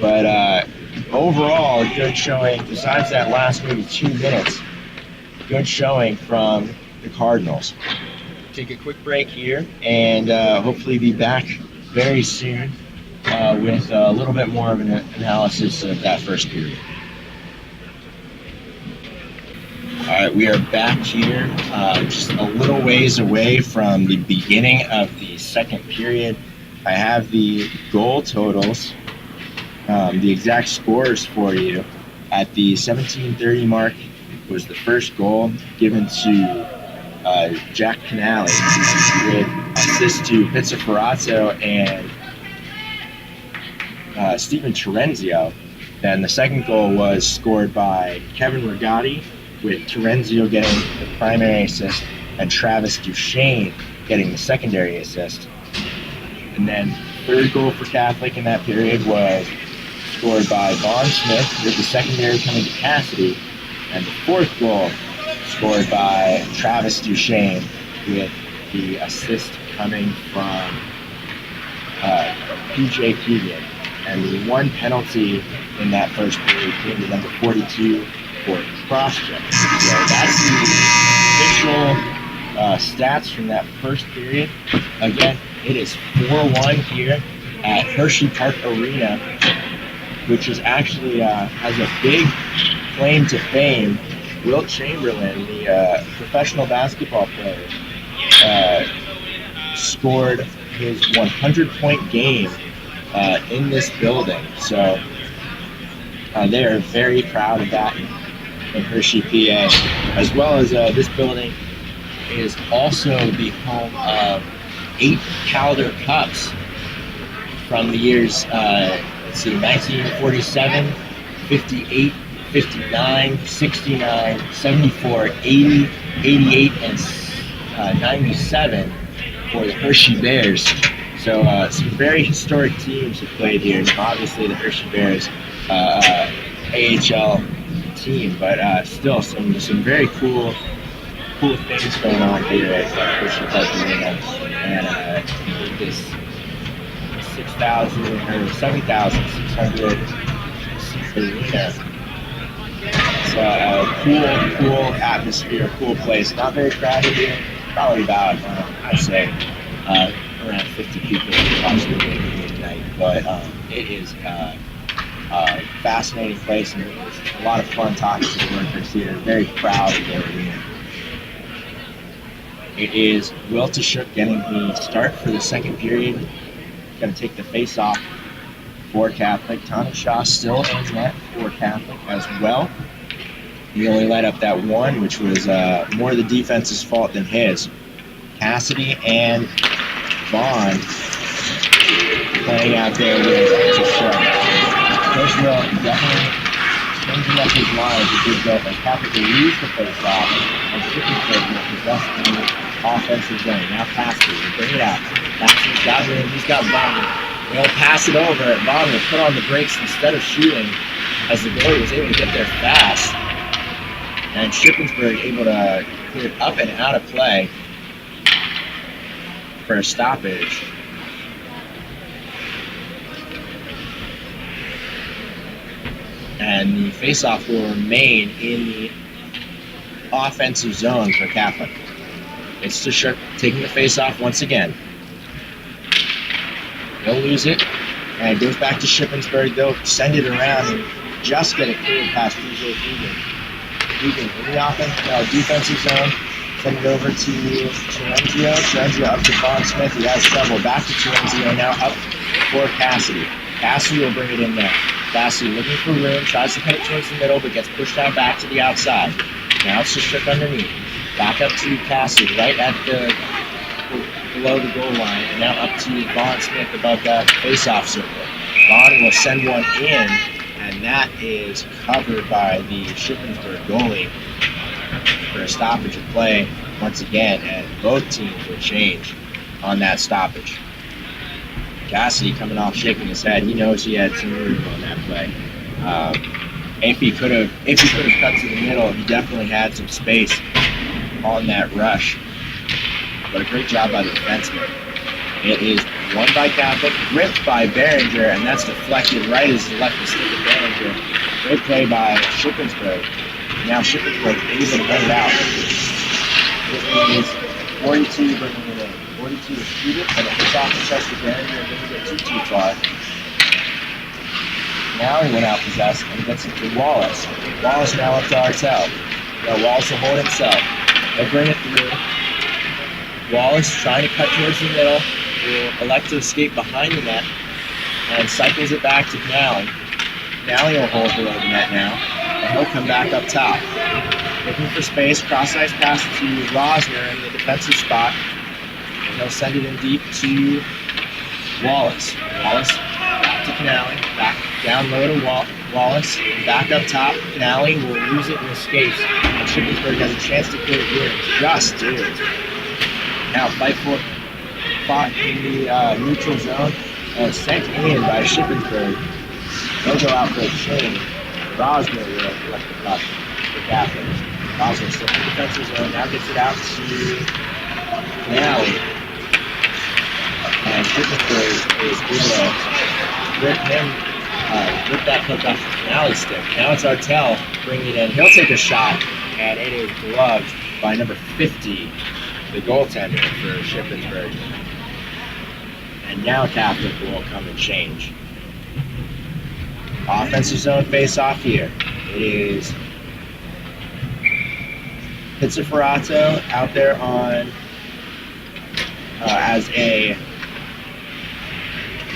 But overall, a good showing, besides that last maybe 2 minutes, good showing from the Cardinals. Take a quick break here and hopefully be back very soon with a little bit more of an analysis of that first period. All right, we are back here just a little ways away from the beginning of the second period. I have the goal totals, the exact scores for you. At the 17:30 mark was the first goal given to Jack Canale with assist to Pizzaferato and Stephen Terenzio. Then the second goal was scored by Kevin Rigotti, with Terenzio getting the primary assist and Travis Duchesne getting the secondary assist. And then third goal for Catholic in that period was scored by Vaughn Smith with the secondary coming to Cassidy. And the fourth goal scored by Travis Duchesne with the assist coming from PJ Keegan. And the one penalty in that first period came to number 42 for cross-check. So that's the official stats from that first period. Again, it is 4-1 here at Hershey Park Arena, which is actually has a big claim to fame. Wilt Chamberlain, the professional basketball player, scored his 100-point game in this building. So they are very proud of that in Hershey, PA, as well as this building is also the home of 8 Calder Cups from the years, 1947, 58, 59, 69, 74, 80, 88, and 97 for the Hershey Bears. So some very historic teams have played here. And obviously the Hershey Bears, AHL team, but still some very cool things going on here at Hershey Park Arena, and this 6,000 or 7,600 seat arena. It's a cool atmosphere, cool place. Not very crowded here. Probably about I'd say around 50 people watching the game tonight, but it is a fascinating place, and it's a lot of fun talking to the workers here. Very proud of their arena. It is Will Shook getting the start for the second period. Going to take the face-off for Catholic. Tommy Shaw still in net for Catholic as well. He only let up that one, which was more the defense's fault than his. Cassidy and Vaughn playing out there with Shook. Coach Will definitely changing up his lines a good bit. Like Catholic will lose the face-off, and Shippensburg will possess the offensive zone. Now Cassidy will bring it out. Cassidy's got room. He's got Vaughn. They'll pass it over. Vaughn will put on the brakes instead of shooting, as the goalie was able to get there fast. And Shippensburg able to clear it up and out of play for a stoppage. And the faceoff will remain in the offensive zone for Catholic. It's Shook taking the faceoff once again. They'll lose it, and it goes back to Shippensburg. They'll send it around and just get it cleared past DJ Egan in the defensive zone. Send it over to Terenzio. Terenzio up to Vaughn Smith. He has trouble. Back to Terenzio. Now up for Cassidy. Cassidy will bring it in there. Cassidy looking for room. Tries to cut it towards the middle, but gets pushed out back to the outside. Now it's just Shook underneath. Back up to Cassidy, right at below the goal line, and now up to Vaughn Smith above that face-off circle. Vaughn will send one in, and that is covered by the Shippensburg goalie for a stoppage of play once again, and both teams will change on that stoppage. Cassidy coming off shaking his head. He knows he had some room on that play. If he could have cut to the middle, he definitely had some space on that rush. But a great job by the defenseman. It is won by Catholic, ripped by Behringer, and that's deflected right as he left the stick of Behringer. Great play by Shippensburg. Now Shippensburg able to get it out. It is 42 bringing it in. 42 to shoot it, but it hits off the chest of Behringer and doesn't get too far. Now he went out possessed and gets it to Wallace. Wallace now up to Artel. Now Wallace will hold himself. They'll bring it through. Wallace trying to cut towards the middle. Will elect to escape behind the net and cycles it back to Canale. Canale will hold below the net now, and he'll come back up top. Looking for space, cross-ice pass to Rosner in the defensive spot, and he'll send it in deep to Wallace. Wallace back to Canale, back down low to Wallace, and back up top. Canale will lose it and escapes, and Shippensburg has a chance to clear it here. Just did. Now fought in the neutral zone and sent in by Shippensburg. They'll go out for a change. Rosner will collect the puck for Catholic. Rosner still in the defensive zone, now gets it out to Canale. And Shippensburg is able to rip that puck off the Canale stick. Now it's Artel bringing it in. He'll take a shot, and it is gloved by number 50, the goaltender for Shippensburg. And now Catholic will come and change. Offensive zone face-off here. It is Pizzaferato out there on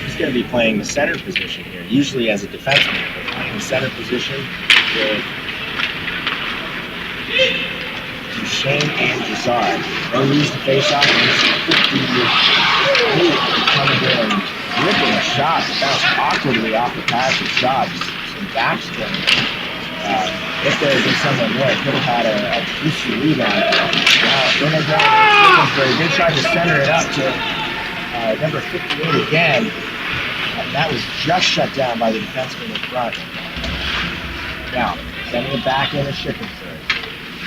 he's going to be playing the center position here, usually as a defenseman, but playing the center position with Duchesne and Gisard. They'll lose the face-off, and it's 50 coming in, ripping a shot, bounced awkwardly off the pass of shots, some backspin. If there had been someone there, could have had a juicy rebound. Now, then again, they tried to center it up to number 58 again, and that was just shut down by the defenseman in front. Now, Sending it back into Shippensburg.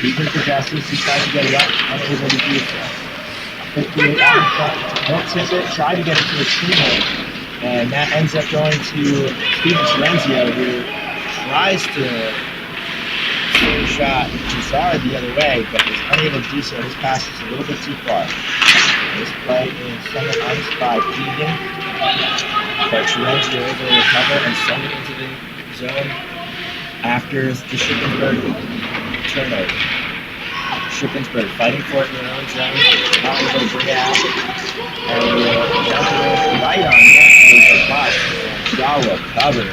Keegan possesses, he tries to get it up, unable to do so. 58 out in front, don't tip it, try to get it to a teammate, and that ends up going to Steven Terenzio, who tries to send a shot Jazar the other way, but is unable to do so. His pass is a little bit too far. This play is sent ice by Keegan, but Terenzio able to recover and send it into the zone after the Shippensburg turnover. Shippensburg fighting for it in their own zone, not able to bring it out, and will dump it right on net for the Shaw will cover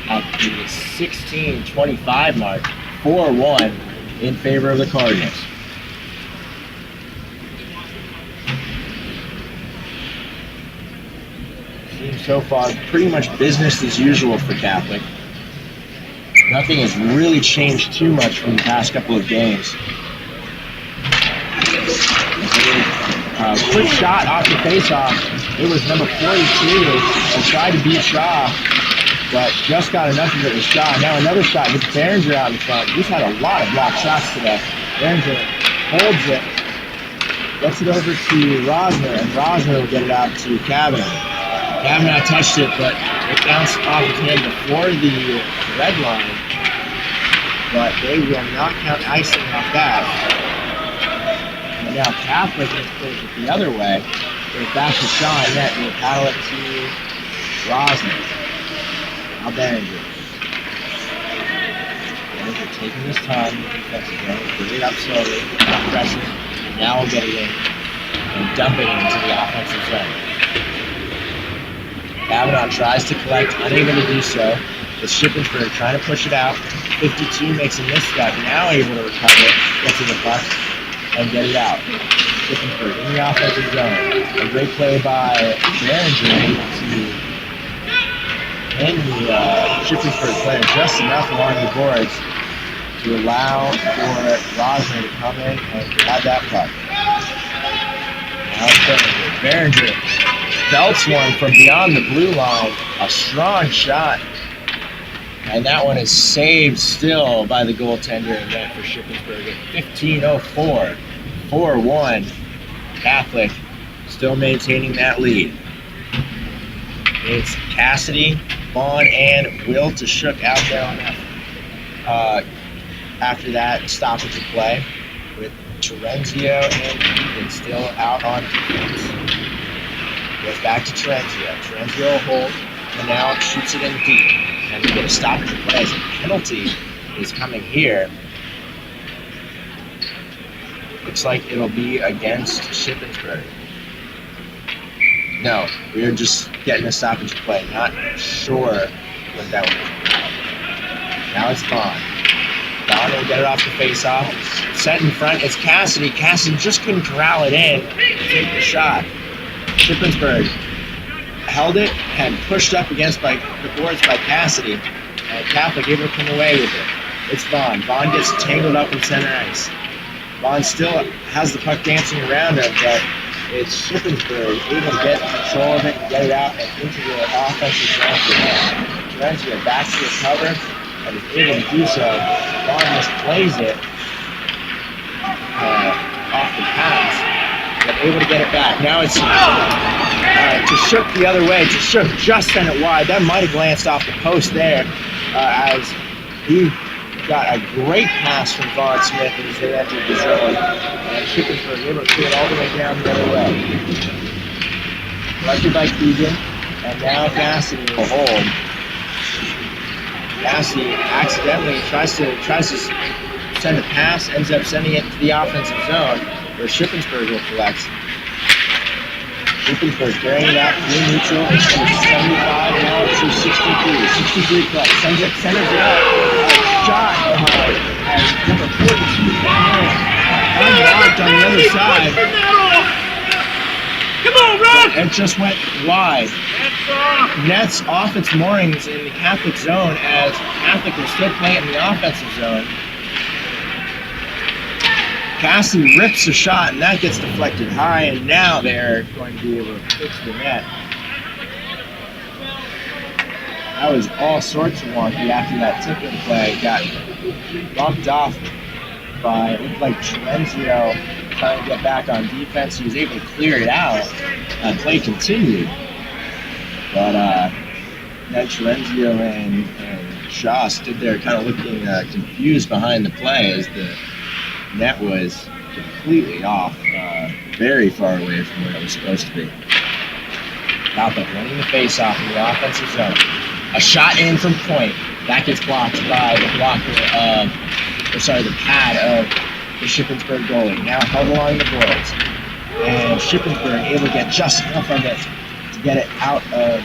at the 16-25 mark, 4-1 in favor of the Cardinals. Seems so far pretty much business as usual for Catholic. Nothing has really changed too much from the past couple of games. Quick shot off the face-off. It was number 42 and tried to beat Shaw, but just got enough of it with Shaw. Now another shot with Behringer out in front. He's had a lot of blocked shots today. Behringer holds it, gets it over to Rosner, and Rosner will get it out to Kavanaugh. Kavanaugh touched it, but it bounced off his hand before the red line, but they will not count icing off that. And now Catholic has played it the other way. Goes back to Shaw and net and will paddle it to Rosner. Now Behringer. Behringer taking his time with the defensive zone, bring it up slowly, not pressing, and now we'll get it in and dump it into the offensive zone. Kavanaugh tries to collect, unable to do so. With Shippensburg trying to push it out. 52 makes a misstep, now able to recover it, get to the puck, and get it out. Shippensburg in the offensive zone. A great play by Behringer to pin the Shippensburg player just enough along the boards to allow for Rosner to come in and grab that puck. Now it's Behringer. Belts one from beyond the blue line. A strong shot. And that one is saved still by the goaltender in net for Shippensburg at 15:04. 4-1. Catholic still maintaining that lead. It's Cassidy, Vaughn, and Will to Shook out there on that. After that stoppage of play with Terenzio and Keegan still out on defense. Goes back to Terenzio. Terenzio will hold, and now shoots it in deep. And we get a stoppage of play as a penalty is coming here. Looks like it'll be against Shippensburg. No, we're just getting a stoppage of play. Not sure what that was. Now it's Vaughn. Vaughn will get it off the face-off. Set in front, it's Cassidy. Cassidy just couldn't corral it in. Take the shot. Shippensburg held it and pushed up against by the boards by Cassidy. And Catholic able to come away with it. It's Vaughn. Vaughn gets tangled up in center ice. Vaughn still has the puck dancing around him, but it's Shippensburg able to get control of it and get it out and into the offensive zone for him. Terenzio backs to the cover and is able to do so. Vaughn misplays it off the pass, but able to get it back. Now it's to Shook the other way. To Shook just sent it wide. That might have glanced off the post there as he got a great pass from Vaughn Smith as they entered the zone. And Shippensburg able to clear it all the way down the other way. Collected by Keegan, and now Cassidy will hold. Cassidy accidentally tries to send a pass, ends up sending it to the offensive zone, where Shippensburg will collect. Shippensburg carrying it out through neutral, and 75 now to 63. 63 play, sends it, centers it up. Shot and number 42 unlocked on the other side. Come on, Rob! And just went wide. Nets off its moorings in the Catholic zone as Catholic will still play in the offensive zone. Cassidy rips a shot and that gets deflected high, and now they're going to be able to fix the net. That was all sorts of wonky after that tipping play. Got bumped off by, it looked like Trenzio trying to get back on defense. He was able to clear it out. Play continued. But then Trenzio and Shaw stood there kind of looking confused behind the play as the net was completely off, very far away from where it was supposed to be. Malcolm winning the face-off in the offensive zone. A shot in from point. That gets blocked by the the pad of the Shippensburg goalie. Now held along the boards. And Shippensburg able to get just enough of it to get it out of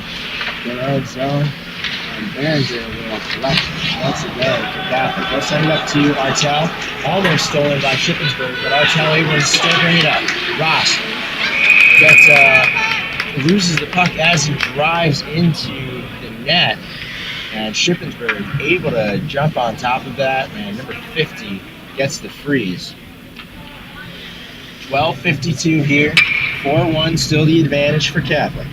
their own zone. And Behringer will collect once again for Catholic. They'll send it up to Artel. Almost stolen by Shippensburg, but Artel able to still bring it up. Ross loses the puck as he drives into the net. And Shippensburg able to jump on top of that. And number 50 gets the freeze. 12:52 here. 4-1 still the advantage for Catholic.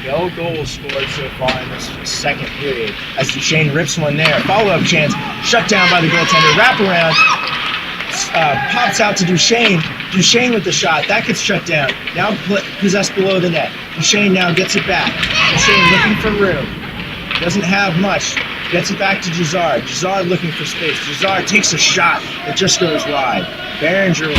No goals scored so far in this second period as Duchesne rips one there. Follow-up chance, shut down by the goaltender. Wraparound, pops out to Duchesne. Duchesne with the shot, that gets shut down. Now possessed below the net. Duchesne now gets it back. Duchesne looking for room. Doesn't have much. Gets it back to Gisard. Gisard looking for space. Gisard takes a shot that just goes wide. Behringer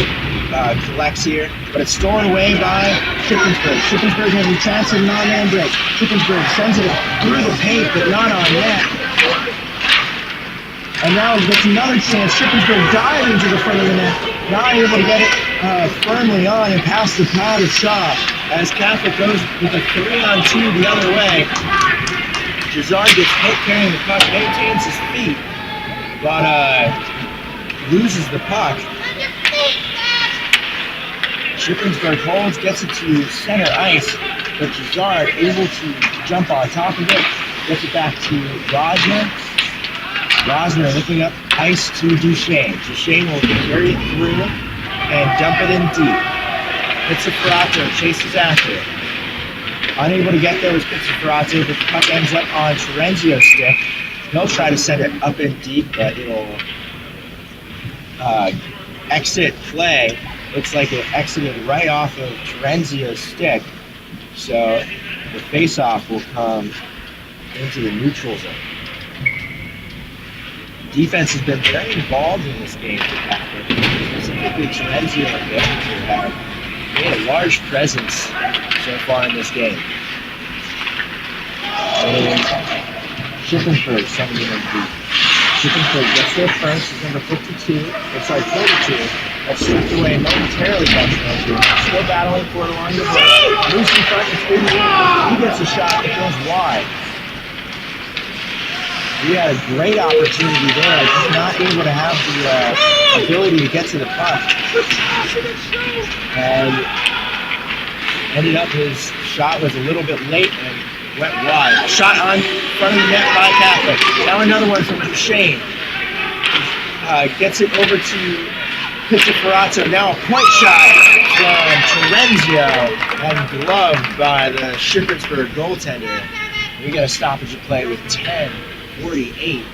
collects here, but it's stolen away by Shippensburg. Shippensburg has a chance of non-man break. Shippensburg sends it through the paint, but not on net. And now gets another chance. Shippensburg diving to the front of the net, not able to get it firmly on and past the pad of Shaw as Catholic goes with a 3-on-2 the other way. Gisard gets hit carrying the puck, maintains his feet, but loses the puck. Shippensburg holds, gets it to center ice, but Gisard able to jump on top of it, gets it back to Rosner. Rosner looking up ice to Duchesne. Duchesne will carry it through and dump it in deep. Pizzaferato chases after it. Unable to get there was Pizzaferato, but the puck ends up on Trenzio's stick. He'll try to send it up in deep, but it'll exit play. Looks like it exited right off of Trenzio's stick. So the face-off will come into the neutral zone. Defense has been very involved in this game for Catholic. Specifically, Trenzio and Behringer have made a large presence so far in this game. And Shippensburg sending it in deep. Shippensburg gets there first, is number 42. That's stripped away momentarily by Trenzio. Still battling for it along the board. Loose in front, it's 88. He gets a shot that goes wide. He had a great opportunity there, just not able to have the ability to get to the puck. And ended up his shot was a little bit late and went wide. Shot on front of the net by Catholic. Now another one from Duchesne. Gets it over to Pizzaferato. Now a point shot from Trenzio and gloved by the Shippensburg goaltender. We got a stoppage of play with 10:48,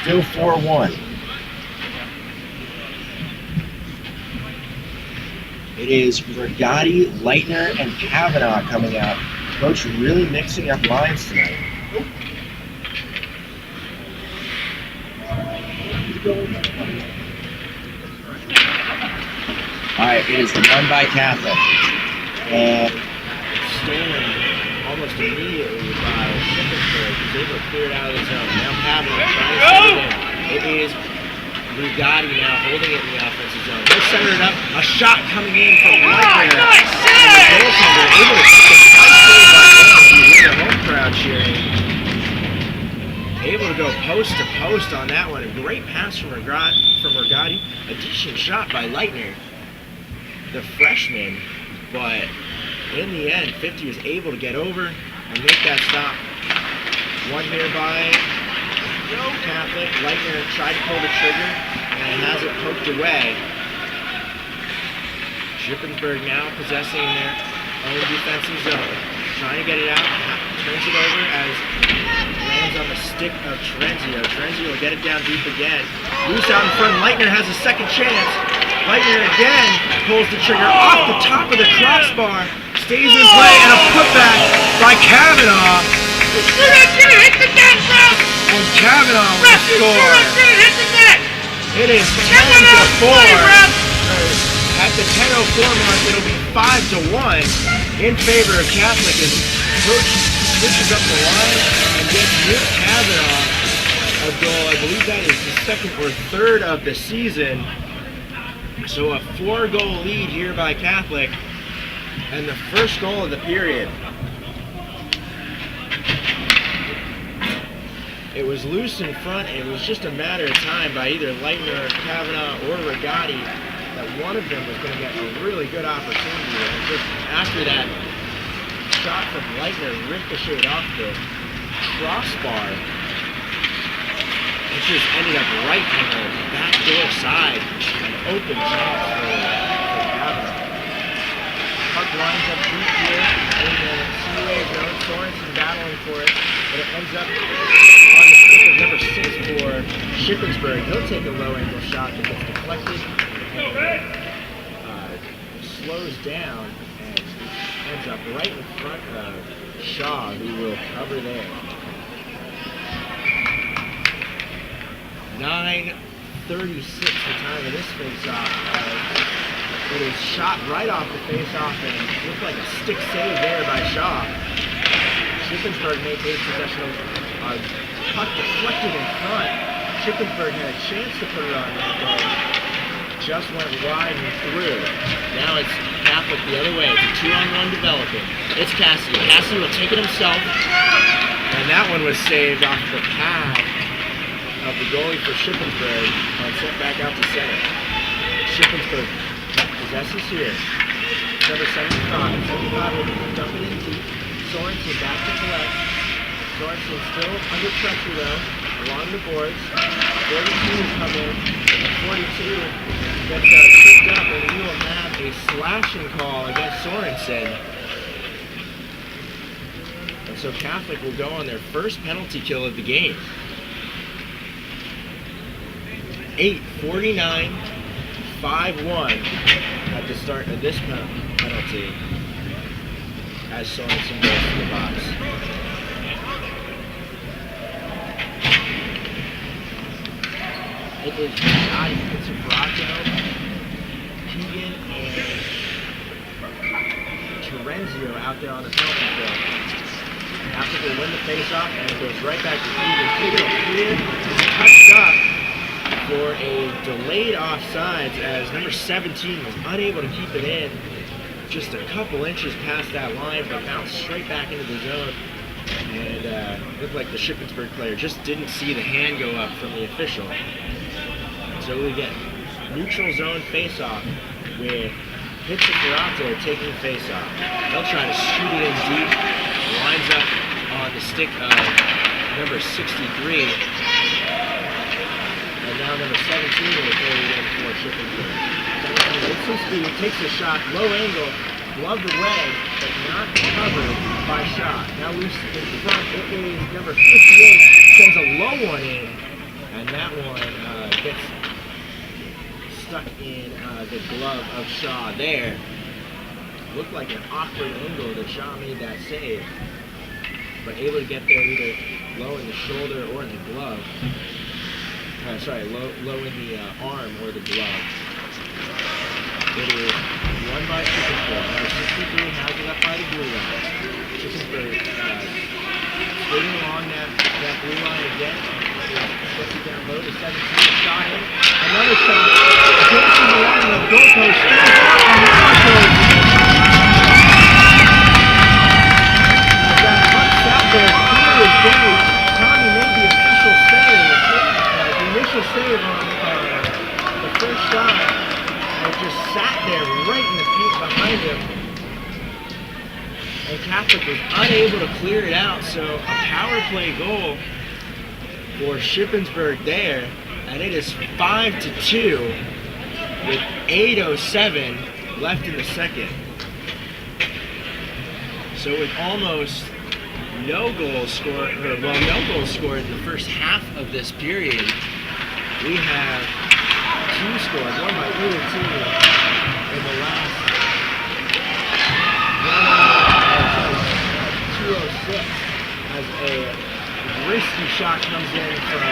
still 4-1. It is Rigotti, Leitner, and Kavanaugh coming out. Coach really mixing up lines tonight. Alright, it is the one by Catholic. And stolen almost immediately by Shippensburg. He's able to clear it out of the zone. Now Kavanaugh trying to send it in. It is Rigotti now holding it in the offensive zone. They'll center it up. A shot coming in from Leitner. And the goaltender able to take a nice save by him. You hear the home crowd cheering. Able to go post to post on that one. A great pass from Rigotti. A decent shot by Leitner, the freshman. But in the end, 50 was able to get over and make that stop. One nearby. Catholic. Leitner tried to pull the trigger and has it poked away. Shippensburg now possessing their own defensive zone. Trying to get it out. Turns it over as on the stick of Terenzio. Terenzio will get it down deep again. Loose out in front. Leitner has a second chance. Leitner again pulls the trigger off the top of the crossbar. Stays in play and a putback by Kavanaugh. And Kavanaugh will score. It is 10-4. At the 10:04 mark, it'll be 5-1 in favor of Catholic as Coach switches up the line and gets Nick Kavanaugh a goal. I believe that is the second or third of the season. So a 4-goal lead here by Catholic, and the first goal of the period. It was loose in front, and it was just a matter of time by either Leitner, Kavanaugh, or Rigotti that one of them was going to get a really good opportunity. And just after that shot from Leitner ricocheted off the crossbar, it just ended up right on the back door side, an open shot for Kavanaugh. Puck lines up deep here in the CUA zone. Sorensen battling for it, but it ends up on the stick of number 6 for Shippensburg. He'll take a low angle shot that gets deflected and slows down and ends up right in front of Shaw, who will cover there. 9:36 the time of this face-off. It is shot right off the face-off and looked like a stick save there by Shaw. Shippensburg maintains possession of puck deflected in front. Shippensburg had a chance to put it on that goal. Just went wide and through. Now it's Catholic the other way. It's a 2-on-1 developing. It's Cassidy. Cassidy will take it himself. And that one was saved off the pad of the goalie for Shippensburg and sent back out to center. Shippensburg possesses here. Number 75. 75 will dump it in deep. Sorensen back to collect. Sorensen still under pressure though, along the boards. 42 come in. And 42 gets tripped up, and we will have a slashing call against Sorensen. And so Catholic will go on their first penalty kill of the game. 8:49, 5-1 at the start of this penalty as Sorensen goes to the box. It is Rigotti, Pizzafrato, Keegan, and Terenzio out there on the penalty kill. Catholic will win the face-off, and it goes right back to Keegan. Keegan will clear, and touched up for a delayed offsides as number 17 was unable to keep it in just a couple inches past that line, but bounced straight back into the zone. And looked like the Shippensburg player just didn't see the hand go up from the official. So we get neutral zone face-off with Pizzafrato taking the face-off. They'll try to shoot it in deep. Lines up on the stick of number 63. And now number 17 will carry it in for Shippensburg. It's his speed. He takes a shot, low angle, gloved away, but not covered by Shaw. Now loose in front. It is number 58. Sends a low one in, and that one gets stuck in the glove of Shaw there. Looked like an awkward angle that Shaw made that save, but able to get there either low in the shoulder or in the glove. Low in the arm or the glove. It is won by Shippensburg. Number 63 has it up by the blue line. Shippensburg skating along that blue line again. Puts it down low to 17. Shot in. Another shot. Dances along the goalpost. And now goes. That puck's out there. Clear as day. Tommy made the official save. The initial save on the first shot. And just sat there right in the paint behind him. And Catholic was unable to clear it out. So a power play goal for Shippensburg there, and it is 5-2 with 8:07 left in the second. So with almost no goals scored, no goals scored in the first half of this period. We have 2 scores, one by either team in the last 2:06 as a risky shot comes in from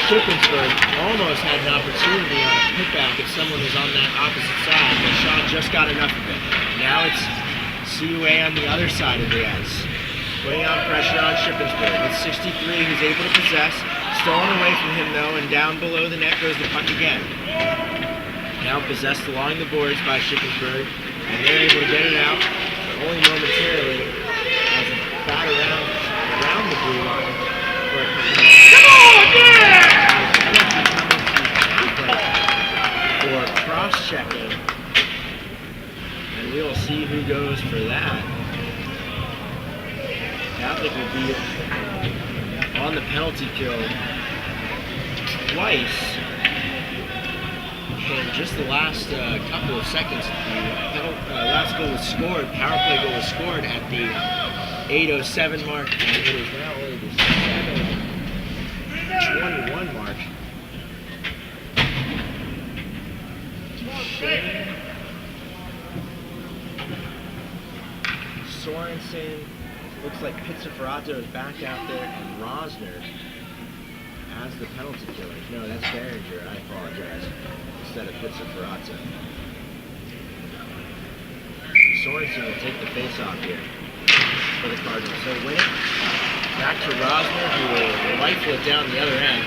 Shippensburg. Almost had an opportunity on a putback if someone was on that opposite side, but Shaw just got enough of it. Now it's CUA on the other side of the ice, putting on pressure on Shippensburg. It's 63 who's able to possess, stolen away from him though, and down below the net goes the puck again. Now possessed along the boards by Shippensburg, and they're able to get it out, but only momentarily as it bat around the blue line for a couple minutes. Come on, yeah! For cross-checking, and we will see who goes for that. Catholic will be on the penalty kill twice in just the last couple of seconds. The last goal was scored, power play goal was scored at the 8:07 mark, and it is now only the 7:21 mark. Sorensen, looks like Pizzaferato is back out there, and Rosner as the penalty killer. No, that's Behringer, I apologize, instead of Pizzaferato. Sorensen will take the face-off here for the Cardinals. So win it. Back to Rosner, who will rifle it down the other end.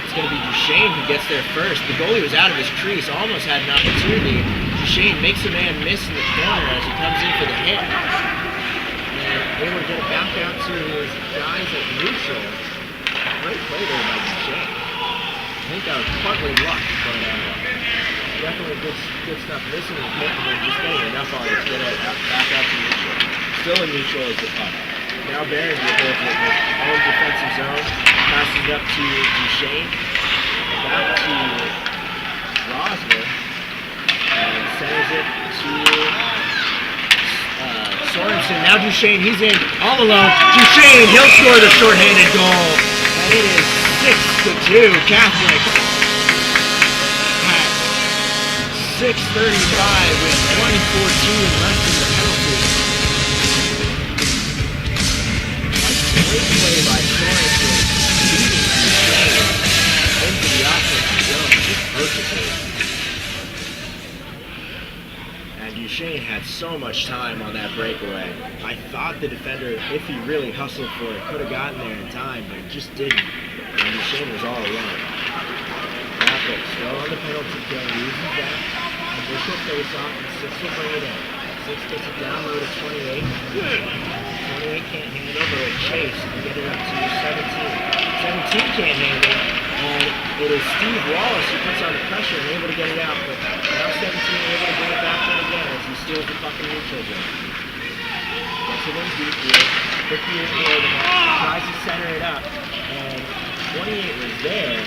It's going to be Duchesne who gets there first. The goalie was out of his crease, almost had an opportunity. Duchesne makes a man miss in the corner as he comes in for the hit. And able to get it back out to his guys at neutral. Great play there by Duchesne. I think that was partly luck, but definitely good stuff. Missing the hit and then just getting enough on it to get it back out to neutral. Still in neutral is the puck. Now Behringer goes with his own defensive zone. Passes it up to Duchesne. Back to Rosner. And sends it to Sorensen. Now Duchesne, he's in all alone. Duchesne, he'll score the shorthanded goal. And it is 6-2 Catholic at 6:35 with 1:14 left in the penalty. Great play by Sorensen, leading Duchesne into the offensive zone just perfectly. And Duchesne had so much time on that breakaway. I thought the defender, if he really hustled for it, could have gotten there in time, but he just didn't. And Duchesne was all alone. Catholic still on the penalty kill, uses that initial face-off, and 6 will bring it in. 6 gets it down low to 28. 28 can't handle, but a chase and get it up to 17. 17 can't handle, and it is Steve Wallace who puts on the pressure and able to get it out, but now 17 able to bring it back in again as he steals the fucking neutral zone. Gets it in deep here, 58 below the mark, tries to center it up, and 28 was there,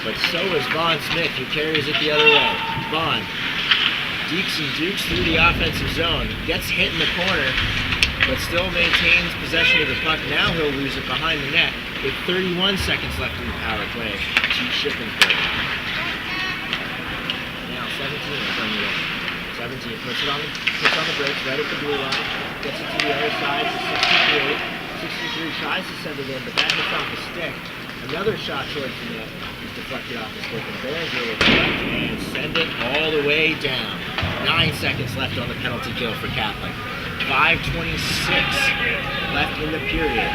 but so is Vaughn Smith who carries it the other way. Vaughn deeks and dukes through the offensive zone, gets hit in the corner, but still maintains possession of the puck. Now he'll lose it behind the net with 31 seconds left in the power play to Shippensburg. Now 17 will bring it in. 17 puts on the brakes right at the blue line, gets it to the other side to 63. 63 tries to send it in, but that hits off the stick. Another shot towards the net is deflected off the stick, and Behringer will collect and send it all the way down. 9 seconds left on the penalty kill for Catholic. 5:26 left in the period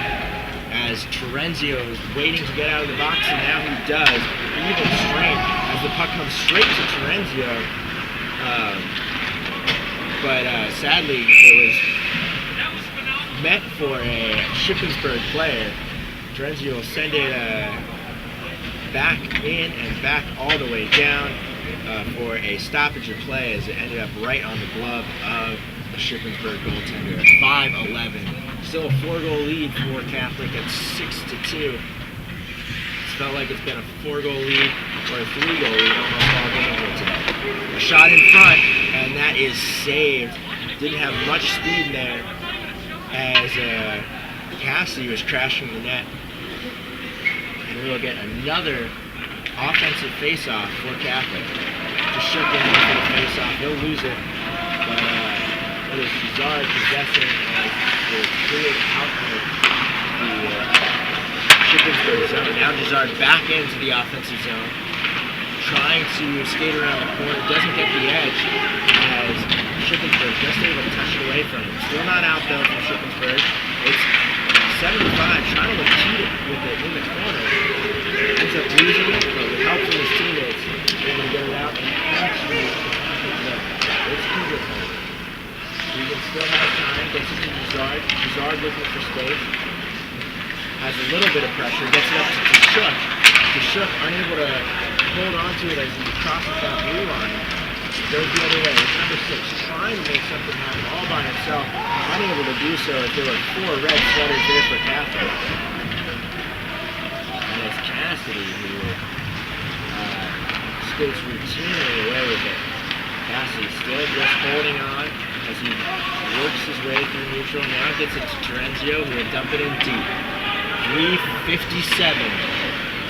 as Terenzio is waiting to get out of the box, and now he does. Even strength as the puck comes straight to Terenzio. But sadly, it was meant for a Shippensburg player. Terenzio will send it back in and back all the way down for a stoppage of play as it ended up right on the glove of the Shippensburg goaltender. 5-11. Still a 4-goal lead for Catholic at 6-2. It's felt like it's been a 4-goal lead or a 3-goal lead almost all game here today. A shot in front, and that is saved. Didn't have much speed there as Cassidy was crashing the net. And we will get another offensive face-off for Catholic. Just shook in for the face-off. He'll lose it. But it is Jazard possessing as the cleared out of the Shippensburg zone. Now Jazard back into the offensive zone. Trying to skate around the corner. Doesn't get the edge as Shippensburg just able to touch it away from him. Still not out though from Shippensburg. It's 75, trying to compete with it in the corner. Ends up losing it, but with help from his teammates, able to get it out and actually pick it up. It's Keegan home. Keegan still has time, gets it to Jazard. Jazard looking for space. Has a little bit of pressure, gets it up to Shook. Shook unable to hold on to it as he crosses that blue line. Goes the other way. It's number 6, trying to make something happen all by himself. Unable to do so if there were 4 red sweaters there for Catholic. And it's Cassidy who skates routinely away with it. Cassidy still just holding on as he works his way through neutral. Now gets it to Terenzio, who will dump it in deep. 3:57.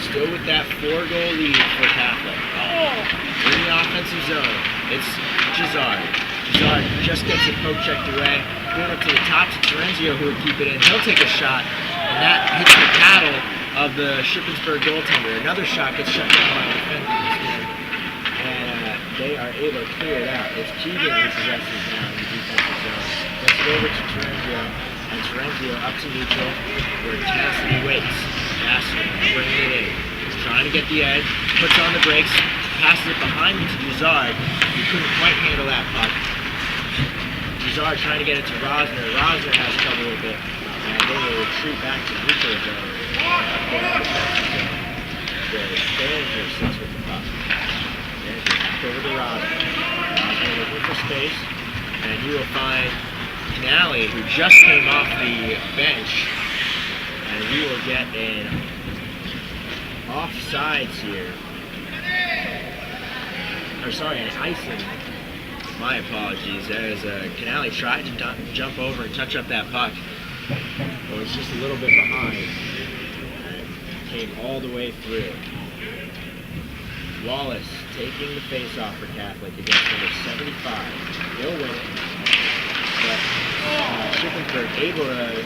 Still with that 4-goal lead for Catholic. In the offensive zone, it's Jazard. Jazard just gets it poke checked away. Going up to the top to Terenzio, who would keep it in. He'll take a shot, and that hits the paddle of the Shippensburg goaltender. Another shot gets shut down by the defense, and they are able to clear it out. It's Keegan who possesses now in the defensive zone. Gets it over to Terenzio, and Terenzio up to neutral, where Cassidy waits. Cassidy bringing it in. He's trying to get the edge, puts on the brakes, passes it behind him to Jazard. He couldn't quite handle that puck. Jazard trying to get it to Rosner. Rosner has trouble with it, and they will retreat back to neutral zone. Behringer sits with the puck. Behringer back over to Rosner. Rosner looking for space, and he will find Canale, who just came off the bench. And we will get an offsides here. Or sorry, an icing. My apologies. As Canale tried to jump over and touch up that puck, but was just a little bit behind. And came all the way through. Wallace taking the face-off for Catholic against number 75. He'll win it. But Shippensburg able to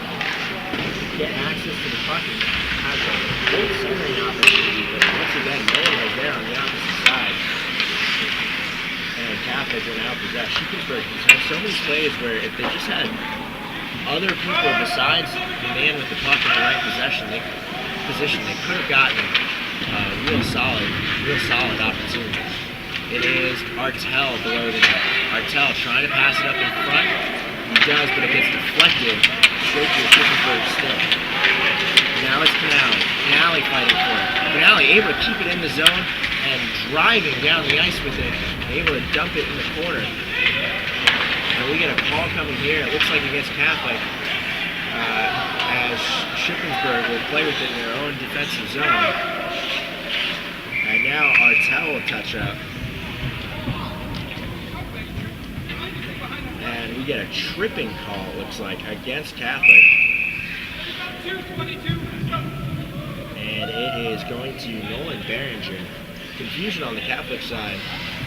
get access to the puck and has a great centering opportunity, but once again, no one was there on the opposite side. And Catholic will now possess. Shippensburg has had so many plays where if they just had other people besides the man with the puck in the right position, they could have gotten real solid opportunities. It is Artel below the net. Artel trying to pass it up in front. He does, but it gets deflected straight to the Shippensburg stick. Now it's Canale. Canale fighting for it. Canale able to keep it in the zone and driving down the ice with it. Able to dump it in the corner. And we get a call coming here. It looks like against Catholic. As Shippensburg will play with it in their own defensive zone. And now Artel will touch up. And we get a tripping call, it looks like, against Catholic. And it is going to Nolan Behringer. Confusion on the Catholic side.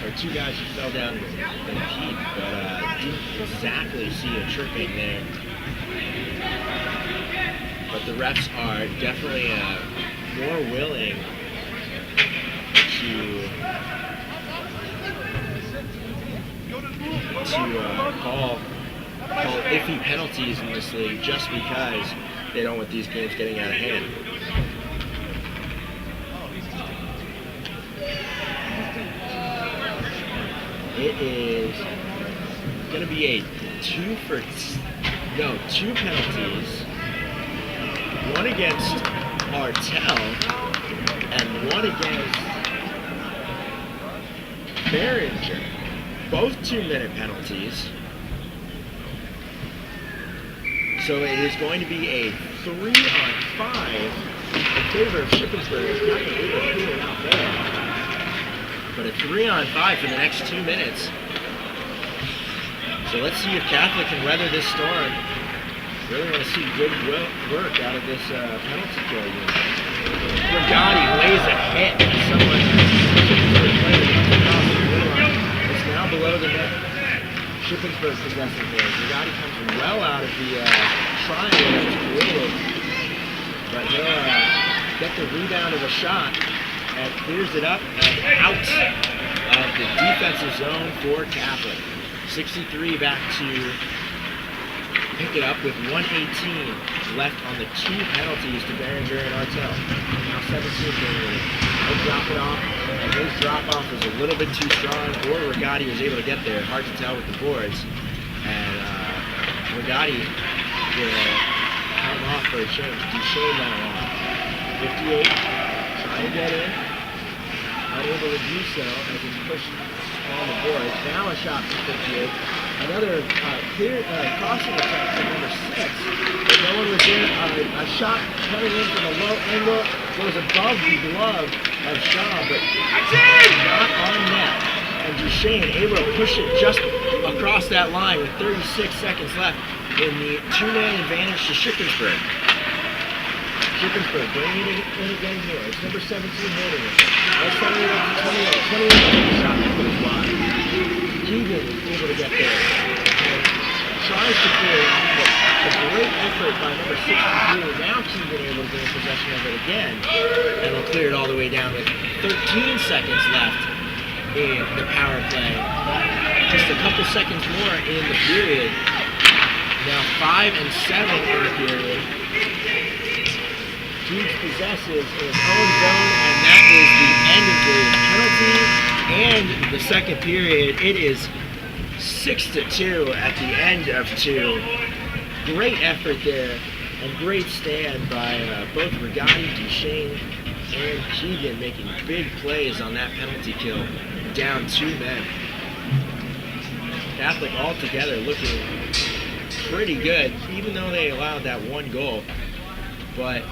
Or 2 guys who fell down in the heat, but didn't exactly see a tripping there. But the refs are definitely more willing to call iffy penalties in this league just because they don't want these games getting out of hand. It is going to be a 2 penalties. One against Artel and one against Behringer. Both 2-minute penalties. So it is going to be a 3-on-5 in favor of Shippensburg. It's not going to be able to clear it out there. But a 3-on-5 for the next 2 minutes. So let's see if Catholic can weather this storm Really want to see good work out of this penalty kill unit. Rigotti lays a hit at someone. It's now below the net. Shippensburg possessing here. Rigotti comes well out of the triangle that's created, but he'll get the rebound of a shot and clears it up and out of the defensive zone for Catholic. 63 back to pick it up with 1:18 left on the 2 penalties to Behringer and Artel. Now 17 Behringer. He'll drop it off, and his drop-off was a little bit too strong, or Rigotti was able to get there. Hard to tell with the boards. And Rigotti will come off for a change. Duchesne now on. 58, trying to get in. Unable to do so as he's pushed on the boards. Now a shot from 58. Another clear crossing attack from number 6. But no one was there. A shot coming in from a low angle goes above the glove of Shaw, but not on net. And Duchesne able to push it just across that line with 36 seconds left in the 2-man advantage to Shippensburg. Shippensburg bringing it in again here. It's number 17 holding it. Let's set it up to 28. 28 shot that goes wide. Keegan is able to get there. And tries to clear it, but a great effort by number 62. Now Keegan able to gain possession of it again. And will clear it all the way down with 13 seconds left in the power play. Just a couple seconds more in the period. Now 5 and 7 in the period. Keegs possesses in his own zone, and that is the end of the penalty and the second period. It is 6-2 at the end of 2. Great effort there, and great stand by both Rigotti, Duchesne, and Keegan, making big plays on that penalty kill, down 2 men. Catholic altogether looking pretty good, even though they allowed that 1 goal. But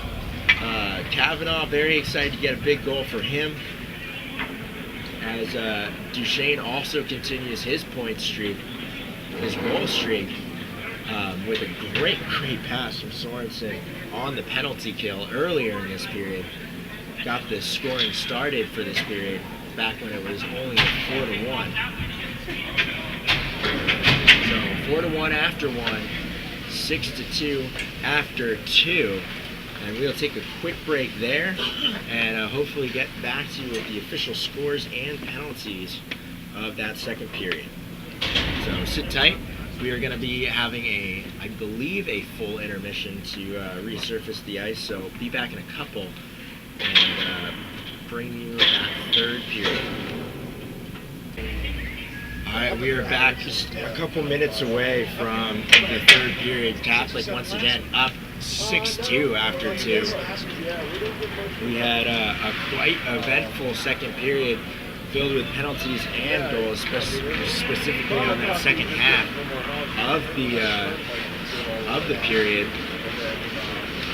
Kavanaugh, very excited to get a big goal for him, as Duchesne also continues his point streak, his goal streak, with a great pass from Sorensen on the penalty kill earlier in this period. Got the scoring started for this period back when it was only a 4-1. So 4-1 after 1, 6-2 after 2. And we'll take a quick break there and hopefully get back to you with the official scores and penalties of that second period. So sit tight. We are going to be having I believe, a full intermission to resurface the ice. So be back in a couple and bring you that third period. All right, we are back just a couple minutes away from the third period. Catholic once again up 6-2 after 2. We had a quite eventful second period filled with penalties and goals, specifically on that second half of the period.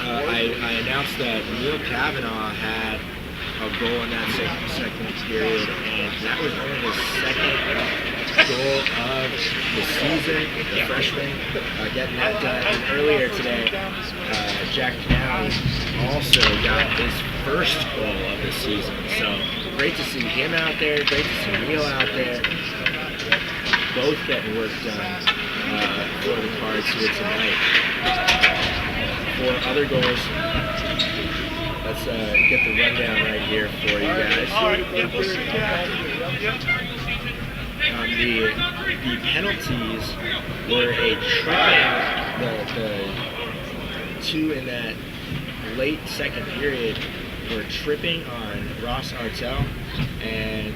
I announced that Neil Kavanaugh had a goal in that second period, and that was only his second goal of the season, the freshman, getting that done. And earlier today, Jack Canale also got his first goal of the season. So great to see him out there, great to see Neil out there, both getting work done for the Cards here tonight. 4 other goals. Let's get the rundown right here for you guys. The penalties were a tripping, the 2 in that late second period were tripping on Ross Artel and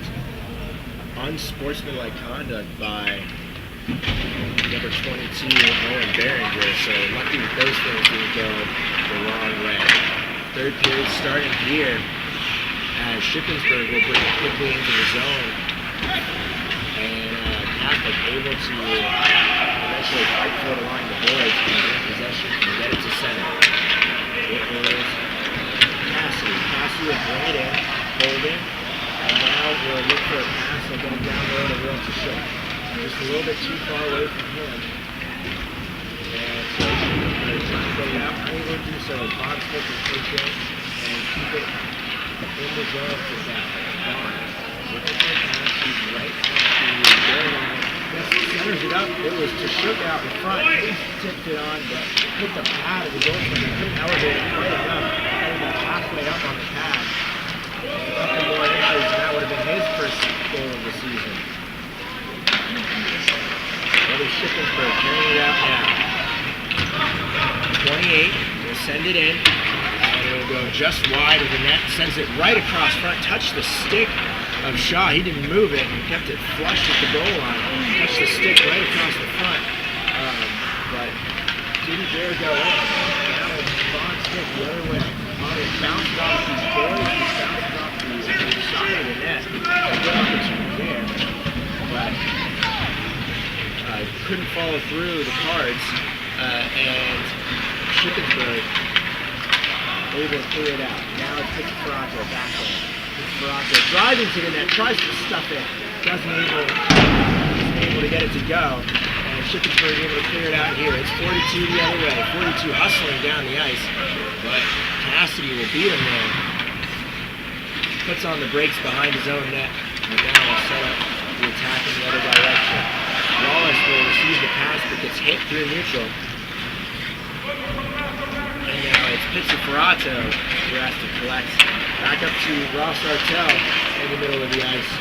unsportsmanlike conduct by number 22, Owen Behringer. So lucky that those things didn't go the wrong way. Third period starting here as Shippensburg will bring it quickly into the zone. And Catholic able to eventually fight for it along the boards and gain possession and get it to center. It is Cassidy. Cassidy will bring it in, holding, and now we'll look for a pass and get him down the road and we'll to show. Just a little bit too far away from him. And so get it out, unable to do so. Bond Smith is pushing and keep it in the zone for that. Looking for a pass, he's right to the goal line. Just centers it up. It was to shoot out in front. He tipped it on, but hit the pad of the goaltender. Couldn't elevate it quite enough. Ended up halfway up on the pad. A couple more inches, and that would have been his first goal of the season. That is Shippensburg carrying it out now. 28, will send it in, and it'll go just wide of the net, sends it right across front, touched the stick of Shaw. He didn't move it and kept it flush with the goal line, touched the stick right across the front, but didn't dare go in. Now it's Von Stick the other way. It bounced off these boards, it bounced off the side of the net, a good opportunity there, but couldn't follow through the cards, and Shippensburg able to clear it out. Now it's Fitzcarraldo back in. Fitzcarraldo driving to the net, tries to stuff it, isn't able to get it to go, and Shippensburg able to clear it out here. It's 42 the other way, 42 hustling down the ice, but Cassidy will beat him there. Puts on the brakes behind his own net, and now will set up the attack in the other direction. Wallace will receive the pass, but gets hit through neutral. And now it's Fitzcarraldo who has to collect. Back up to Ross Artell in the middle of the ice.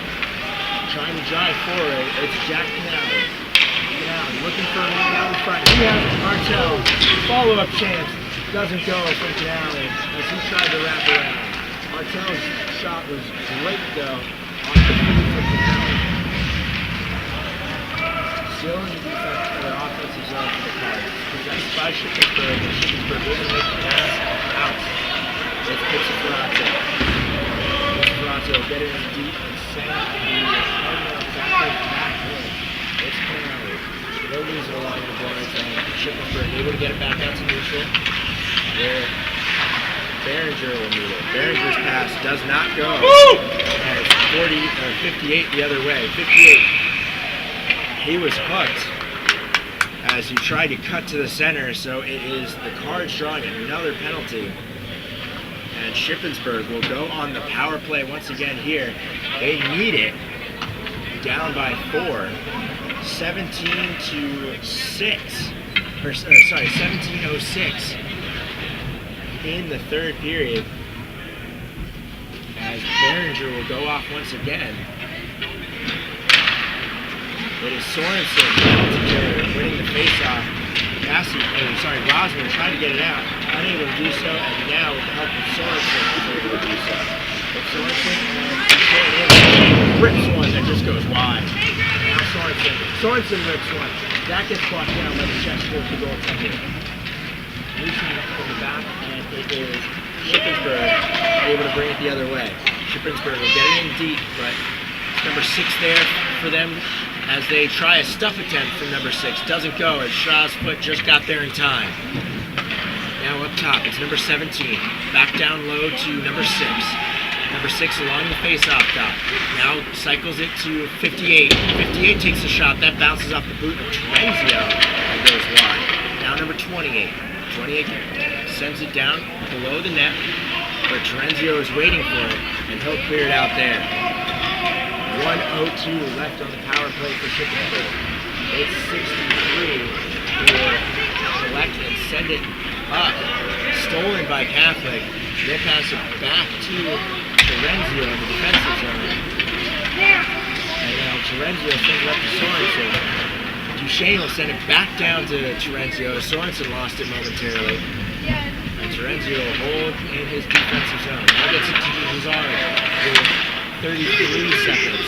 Trying to drive forward, it's Jack Canale. Canale looking for a man out in front. He has Artell. Follow-up chance. Doesn't go from Canale as he tried to wrap around. Artell's shot was great though on the feet for Canale. Still in the defense for the offensive zone for the Cards. Possessed by Shippensburg, and Shippensburg able to make the pass out. It's Fitzcarraldo. Fitzcarraldo will get it in deep and send the Cardinals back in. It's Canale. No lose it along the boards, and Shippensburg able to get it back out to neutral. Where Behringer will meet it. Behringer's pass does not go. And it's 58 the other way. 58. He was hooked as he tried to cut to the center, so it is the Cards drawing another penalty. And Shippensburg will go on the power play once again here. They need it. Down by 4. 17-6. 17:06 in the third period. As Behringer will go off once again. It is Sorensen winning the faceoff. Rosman trying to get it out, unable to do so, and now with the help of Sorensen, he's able to do so. But Sorensen rips one that just goes wide. Now Sorensen rips one. That gets blocked down by the Chester of the goaltender. Reaching up from the back, and it is Shippensburg able to bring it the other way. Shippensburg will get it in deep, but it's number 6 there for them as they try a stuff attempt from number 6. Doesn't go as Shaw's foot just got there in time. Now up top, it's number 17. Back down low to number 6. Number 6 along the face-off dot. Now cycles it to 58. 58 takes the shot. That bounces off the boot of Trenzio and goes wide. Now number 28. 28 sends it down below the net where Trenzio is waiting for it, and he'll clear it out there. 1:02 left on the power play for Shippensburg. It's 63 who will collect and send it up. Stolen by Catholic. They'll pass it back to Terenzio in the defensive zone. And now Terenzio sends it up to Sorensen. Duchesne will send it back down to Terenzio. Sorensen lost it momentarily. And Terenzio will hold in his defensive zone. Now gets it to Gonzalo with 33 seconds.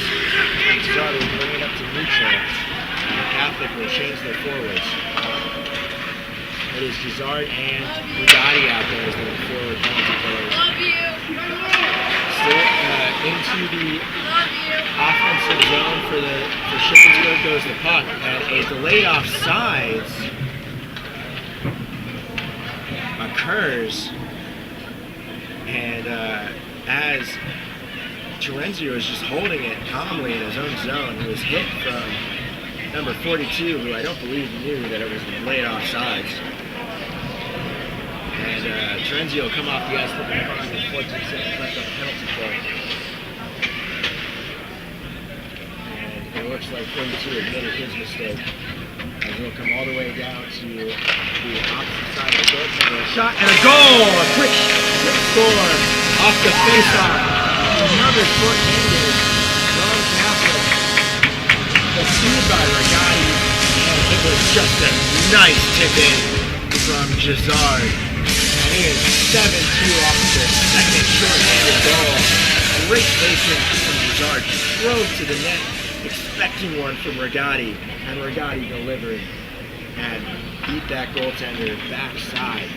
Gonzalo will bring it up to neutral. And Catholic will change their forwards. It is Gizzard and Bugatti out there as the forward penalty players. Still into the offensive zone for Shippensburg goes the puck, and a delayed offsides occurs, and as Terenzio is just holding it calmly in his own zone, he was hit from number 42, who I don't believe knew that it was delayed offsides. And Terenzi will come off the ice looking fine with 14 seconds left on the penalty kill. And it looks like 32 admitted his mistake. As he'll come all the way down to the opposite side of the goaltender. A shot and a goal! A quick score off the faceoff. Another short-handed wrong Catholic. The speed by Regatti. And it was just a nice tip-in from Gisard. And it is 7-2 off the second short-handed goal. Great placement from Gisard. Drove to the net, expecting one from Regatti. And Regatti delivered and beat that goaltender backside.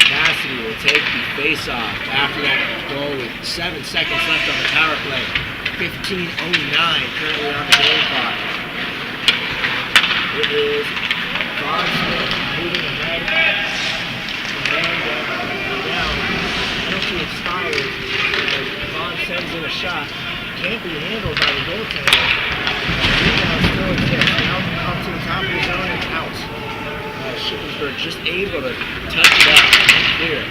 Cassidy will take the face-off after that goal with 7 seconds left on the power play. 15:09 currently on the game clock. It is Vaughn Smith moving ahead. And now, penalty expires. Vaughn sends in a shot. Can't be handled by the goaltender. Rebound still exists. Now up to the top of the zone and out. Shippensburg just able to touch it up and clear it.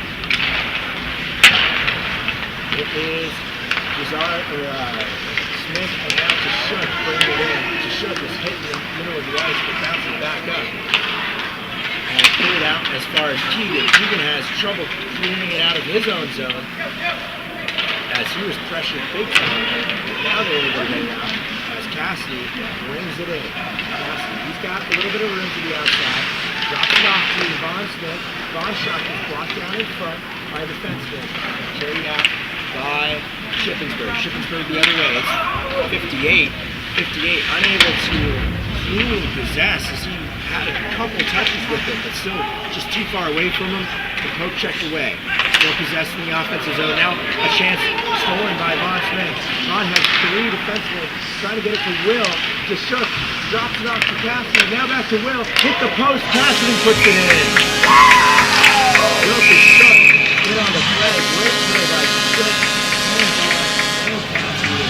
It is Smith and now to Shook bringing it in. To Shook is hit in the middle of the ice but bouncing back up. And cleared out as far as Keegan. Keegan has trouble cleaning it out of his own zone as he was pressured big time. Now they're able to get it out as Cassidy brings it in. Cassidy, he's got a little bit of room to the outside. Drops it off to Vaughn Smith. Vaughn's shot is blocked down in front by the defenseman. Carried out by Shippensburg. Shippensburg the other way. It's 58. Unable to cleanly possess as he had a couple touches with it, but still just too far away from him. The poke checked away. Still possessing the offensive zone. Now a chance stolen by Vaughn Smith. Vaughn has 3 defensemen trying to get it to Will. To Shook. Drops it off to Cassidy. Now back to Will. Hit the post. Cassidy puts it in. Will to Shook. Get on the play. Great play by Shook. And Cassidy.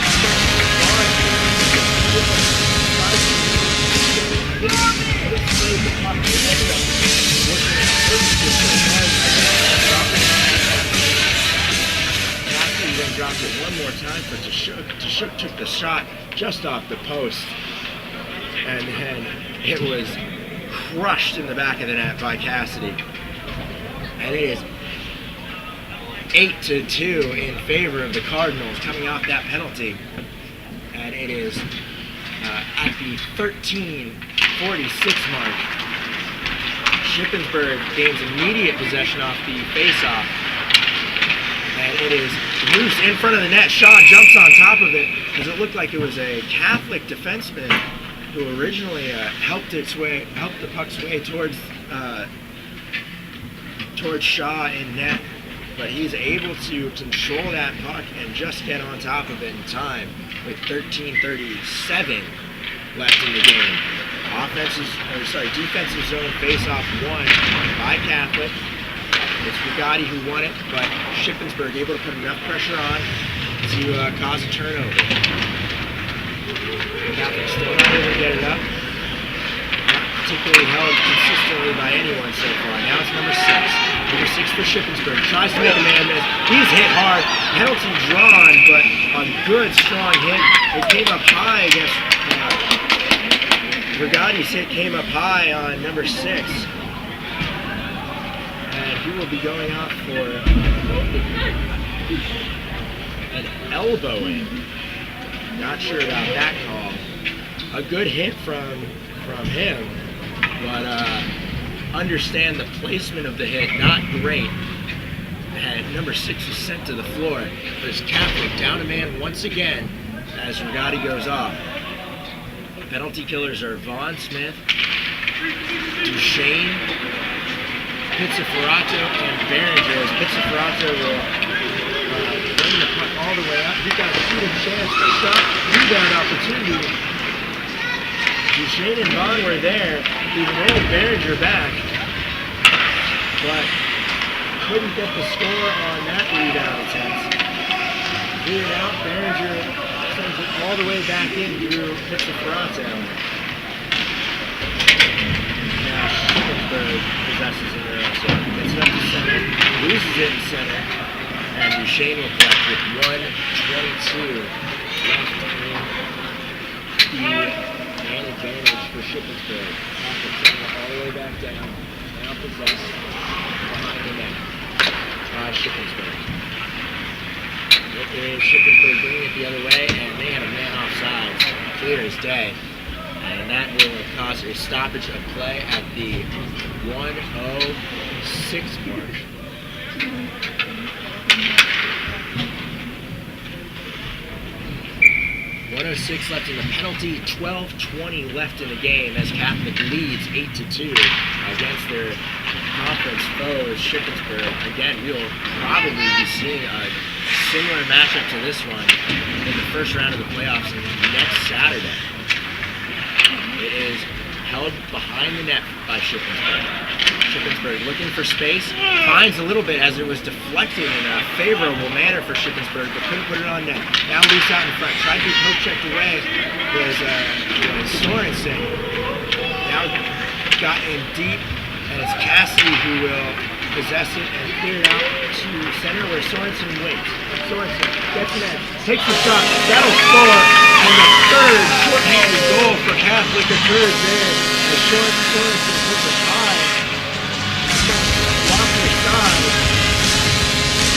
Vaughn played the puck. It ended up working at first. Cassidy then dropped it one more time for Tashuk. Tashuk took the shot just off the post. And then it was crushed in the back of the net by Cassidy. And it is 8-2 in favor of the Cardinals coming off that penalty. And it is at the 13:46 mark. Shippensburg gains immediate possession off the face-off. And it is loose in front of the net. Shaw jumps on top of it because it looked like it was a Catholic defenseman who originally helped the puck's way towards Shaw in net. But he's able to control that puck and just get on top of it in time with 13:37 left in the game. Defensive zone face-off won by Catholic. It's Regatti who won it, but Shippensburg able to put enough pressure on to cause a turnover. Catholic still not able to get it up. Not particularly held consistently by anyone so far. Now it's number 6. Number 6 for Shippensburg. Tries to make a man miss. He's hit hard. Penalty drawn, but a good, strong hit. It came up high against Regatti's hit came up high on number 6. And he will be going off for an elbowing. Not sure about that call. A good hit from him, but understand the placement of the hit, not great. And number 6 is sent to the floor. There's Catholic down a man once again as Regatti goes off. Penalty killers are Vaughn Smith, Duchesne, Pizzaferato, and Behringer. As Pizzaferato will bring the puck all the way up. He's got a shooting chance for shot, rebound opportunity. Duchesne and Vaughn were there. He rolled Behringer back, but couldn't get the score on that rebound attempt. Cleared out, Behringer sends it all the way back in through Pizzaferato. Now Shippensburg possesses in their own zone. Gets it up to center, loses it in center, and Duchesne will collect with 1:22 left in the man advantage for Shippensburg. All the way back down, now possessed behind the net by Shippensburg. It is Shippensburg bringing it the other way, and they had a man offside, clear as day. And that will cause a stoppage of play at the 1:06 mark. 1:06 left in the penalty, 12:20 left in the game as Catholic leads 8-2 against their conference foes, Shippensburg. Again, we'll probably be seeing a similar matchup to this one in the first round of the playoffs next Saturday. It is held behind the net by Shippensburg. Shippensburg looking for space, finds a little bit as it was deflected in a favorable manner for Shippensburg, but couldn't put it on net. Now loose out in front, tried to be poke checked away, was Sorensen. Now got in deep, and it's Cassidy who will possess it and clear it out to center where Sorensen waits. Sorensen gets in it, takes the shot, that'll score, and the third short-handed goal for Catholic occurs there as Sorensen puts it high, off their side,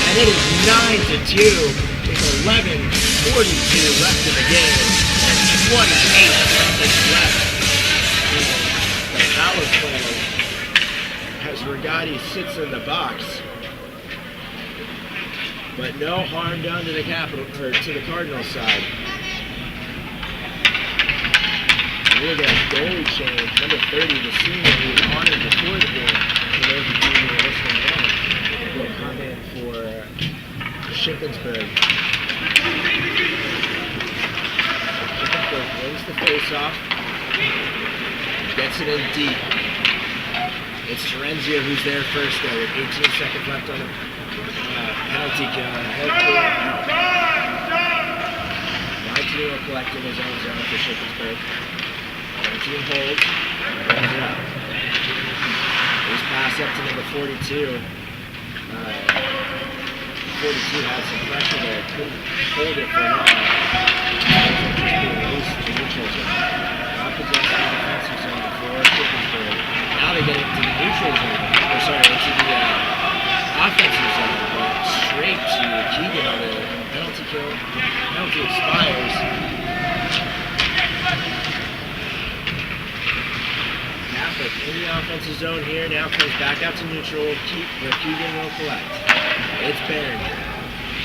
and it is 9-2 with 11:42 left in the game and 28 seconds left in the power play as Rigatti sits in the box. But no harm done to the Cardinals side. We'll get a goalie change. Number 30, the senior who was honored before the game. For those of you who are listening in, will come in for Shippensburg. Shippensburg wins the face-off. Gets it in deep. It's Terenzio who's there first though, with 18 seconds left on the penalty kill. Martino will collect in his own zone for Shippensburg. Martino holds, brings it up. His pass up to number 42. 42 had some pressure there, couldn't hold it for a while. Just being released to neutral zone. Now possessed the defensive zone for Shippensburg. Now they get into the neutral zone, into the offensive zone, but straight to Keegan on the penalty kill. Penalty expires. Catholic in the offensive zone here, now comes back out to neutral, where Keegan will collect. It's Behringer.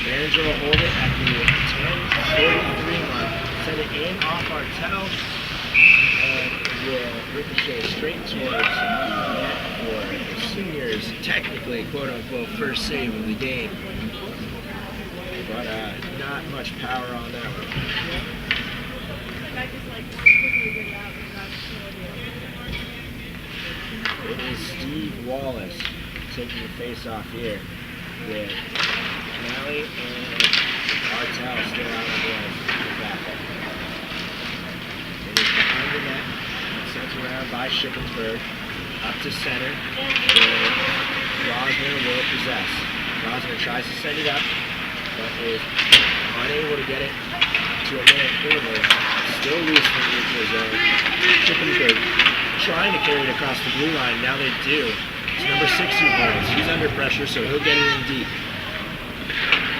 Behringer will hold it at the 10:43 mark, send it in off Artel, and will ricochet straight towards the net for the seniors, technically, quote-unquote, first save of the game. But not much power on that one. It is Steve Wallace taking the face-off here with Malley and Artel still out on the backup. It is behind the net, sent around by Shippensburg, up to center, where Rosner will possess. Rosner tries to send it up, but is unable to get it to a man forward. Still loose from the neutral zone. Shippensburg trying to carry it across the blue line. Now they do. It's number 6 who holds. He's under pressure, so he'll get it in deep.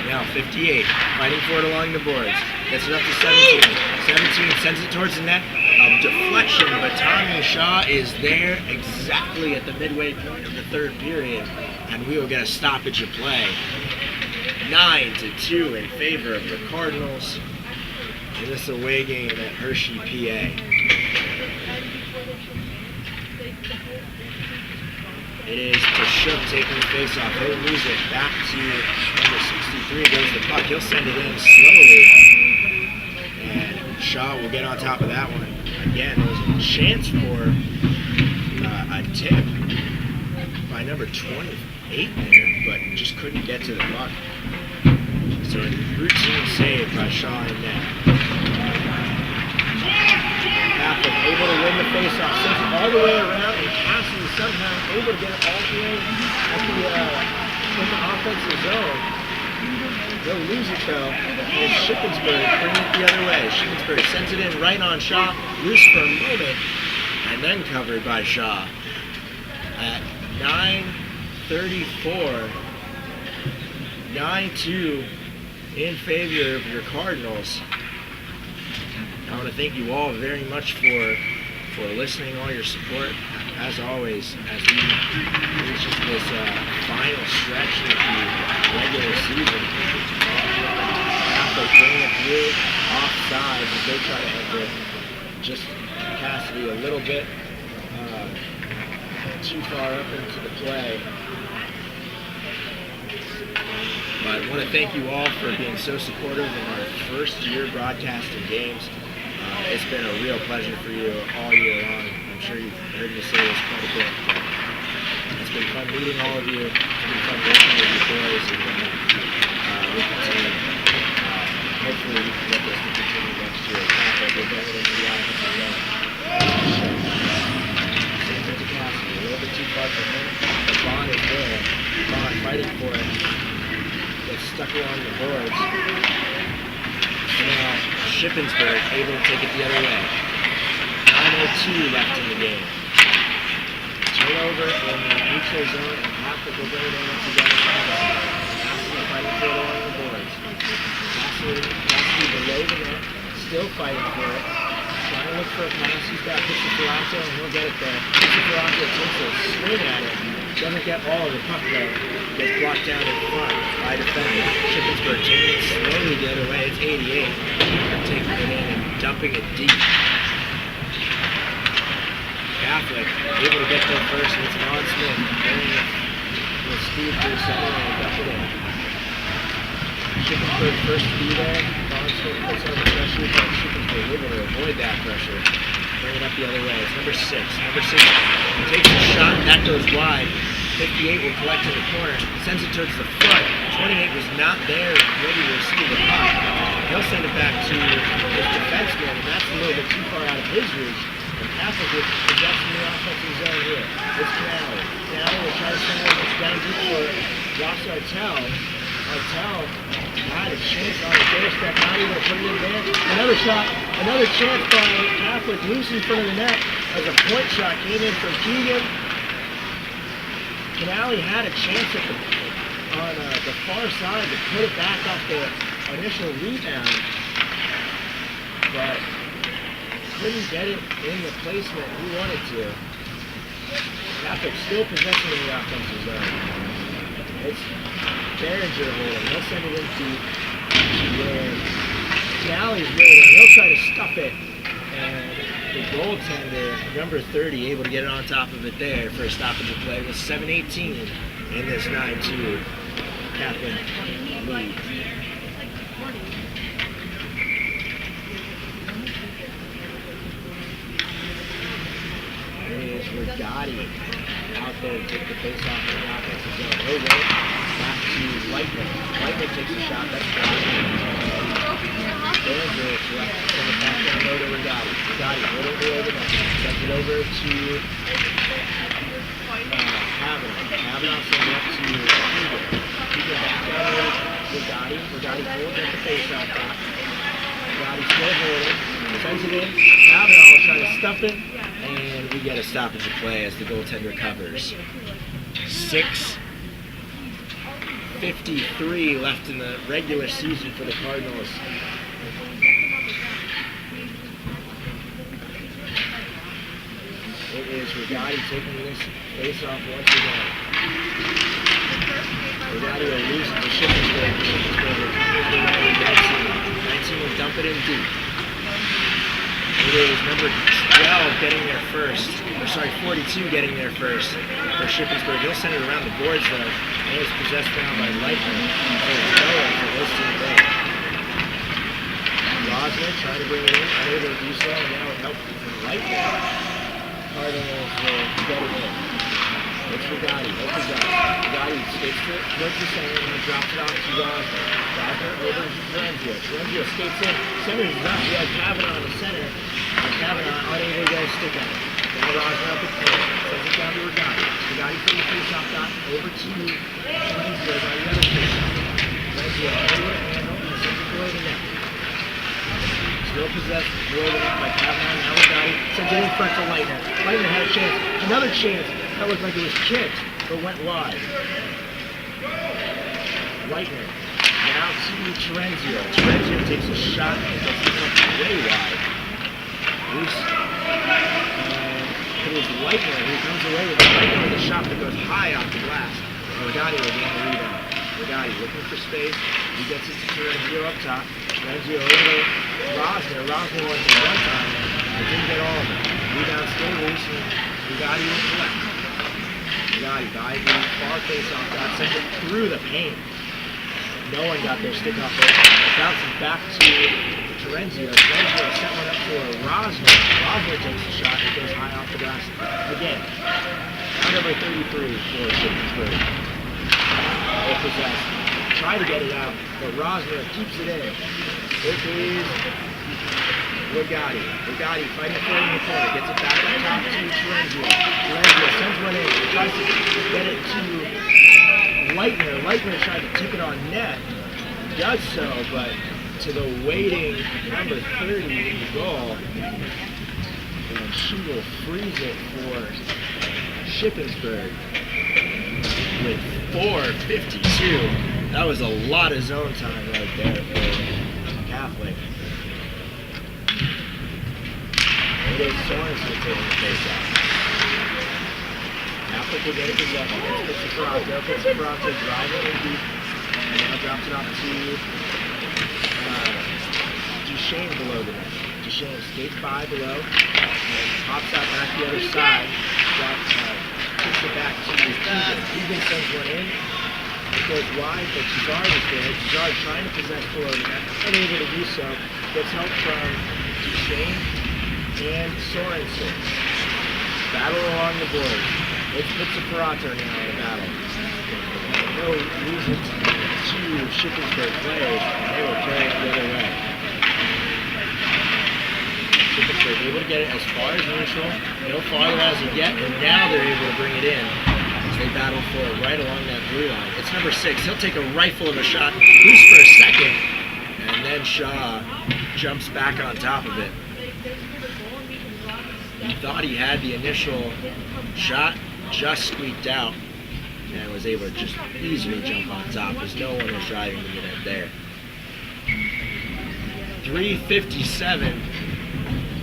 Now 58, fighting for it along the boards. Gets it up to 17. 17 sends it towards the net. A deflection, but Tommy Shaw is there exactly at the midway point of the third period, and we will get a stoppage of play. 9-2 in favor of the Cardinals in this away game at Hershey, PA. It is Tashuk taking the face-off. He'll lose it back to number 63. Goes the puck. He'll send it in slowly. And Shaw will get on top of that one. Again, there was a chance for a tip by number 28 there, but just couldn't get to the puck. So a routine save by Shaw in net. Catholic able to win the face-off. Sends it all the way around and passes somehow able to get it all the way at the offensive zone. They'll lose it though. And Shippensburg bring it the other way. Shippensburg sends it in right on Shaw, loose for a moment, and then covered by Shaw. At 9:34, 9-2 in favor of your Cardinals. I want to thank you all very much for listening, all your support, as always, as we reach this final stretch of the regular season. After bringing it through offside, as they try to end it, just Cassidy a little bit too far up into the play. But I want to thank you all for being so supportive in our first year broadcasting games. It's been a real pleasure for you all year long. I'm sure you've heard me say this quite a bit. But it's been fun meeting all of you. It's been fun working with you boys. And we continue. Hopefully we can get this to continue next year. We'll get it into the offensive zone. Same with the Cassidy. A little bit too far for him. But Vaughn is there. Vaughn fighting for it. Gets stuck along the boards. And now Shippensburg able to take it the other way. 9:02 left in the game. Turnover in the neutral zone, and Catholic will bring it in together. Cassidy fighting for it along the boards. Cassidy below the net, still fighting for it. Trying to look for a pass. He's got Pisciferato, and he'll get it there. Pisciferato takes a swing at it. Doesn't get all of the puck though. Gets blocked down in front by defender. Shippensburg taking it slowly the other way. It's 88. They're taking it in and dumping it deep. Catholic able to get there first, and it's Ron Smith bringing it with speed through center and dump it in. Shippensburg first to be there. Ron Smith puts on the pressure, but Shippensburg able to avoid that pressure. Bring it up the other way. It's number 6. Number 6 takes a shot. That goes wide. 58 will collect in the corner. Sends it towards the front. 28 was not there, ready to receive the puck. He'll send it back to his defenseman, and that's a little bit too far out of his reach. And Catholic is possessing the offensive zone here. It's Canale. Canale will try to send it down deep for Ross Artel. Artel had a chance on the doorstep. Not able to put it in there. Another shot. Another chance by Catholic, loose in front of the net as a point shot came in from Keegan. Canale had a chance on the far side to put it back off the initial rebound, but couldn't get it in the placement he wanted to. Catholic still possessing in the offensive zone. It's Behringer holding. He'll send it into where Canale's waiting. He'll try to stuff it, and the goaltender, number 30, able to get it on top of it there for a stoppage of play with 7:18 in this 9-2 Catholic lead. There is Rigotti out there to take the face off in the offensive zone. He'll win it back to Lightman. Lightman takes a shot. That's Rigotti. Behringer is left in the back down low to Rigotti. Rigotti right over the net. Sends it over to Kavanaugh. Kavanaugh sends it up to Keegan. Keegan back down low to Rigotti. Rigotti holds at the face-off dot. Rigotti still holding. Sends it in. Kavanaugh will try to stuff it. And we get a stoppage of play as the goaltender covers. 6:53 left in the regular season for the Cardinals. It is Rigotti taking this face-off once again. Rigotti will lose it to Shippensburg. Shippensburg will come in the way. 19 will dump it in deep. It is number 12 getting there first. 42 getting there first for Shippensburg. He'll send it around the boards though. And it's possessed now by Lightman. It's going for this team there. Rosner trying to bring it in, unable to do so, and now with help from Lightman, Cardinals will get it in. It's Rigotti. Rigotti skates to it, towards the center, and drops it off to Rosner. Rosner over to Ferenzio. Ferenzio skates in, center is up. We have Kavanaugh in the center. Kavanaugh unable to get a stick at it. Now Rosner up at the corner. Passes it down to Regani. Regani from the face-off dot over to Renzio by the other face-off. Renzio able to handle and sends it below the net. Still possessed below the net by Kavanaugh. Now Regani sends it in front to Leitner. Leitner had a chance. Another chance. That looked like it was kicked, but went wide. Leitner. Now to Terenzio. Terenzio takes a shot and gets it way wide. Loose. It is Leitner who comes away with Leitner with a shot that goes high off the glass. Regani will gain the rebound. Regani looking for space. He gets it to Terenzio up top. Terenzio over to Rosner. Rosner won it one time, but didn't get all of it. Rebound still loose, and Regani will collect. Regani by the far face-off dot, sends it through the paint. No one got their stick off it. Bounces back to Terenzio. Terenzio set one up for Rosner. Rosner takes the shot. It goes high off the glass again. Now number 33 for Shippensburg. They possess. Try to get it out, but Rosner keeps it in. It is Regani. Regani fighting for it in the corner. Gets it back on top to Terenzio. Terenzio sends one in. Tries to get it to Leitner. Leitner tried to tip it on net. Does so, but to the waiting number 30 in the goal. And she will freeze it for Shippensburg with 4:52. That was a lot of zone time right there for Catholic. It is Sorensen taking the face off. Catholic will get it possession. It's Pizzicato. Pizzicato driving in deep. And now drops it off to Duchesne below the net. Duchesne skates by below. And pops out back the other side. Kicks it back to Egan. Egan sends one in. It goes wide, but Gisard is there. Gisard trying to possess below the net. Unable to do so. Gets help from Duchesne and Sorensen. Battle along the boards. It's Pizzicato now in the battle. No reason to Shippensburg players, and they will carry it the other way. Shippensburg able to get it as far as neutral, no farther as of yet, and now they're able to bring it in as they battle for it right along that blue line. It's number 6. He'll take a rifle of a shot, loose for a second, and then Shaw jumps back on top of it. He thought he had the initial shot, just squeaked out, and was able to just easily jump on top as no one was driving to get it there. 3:57.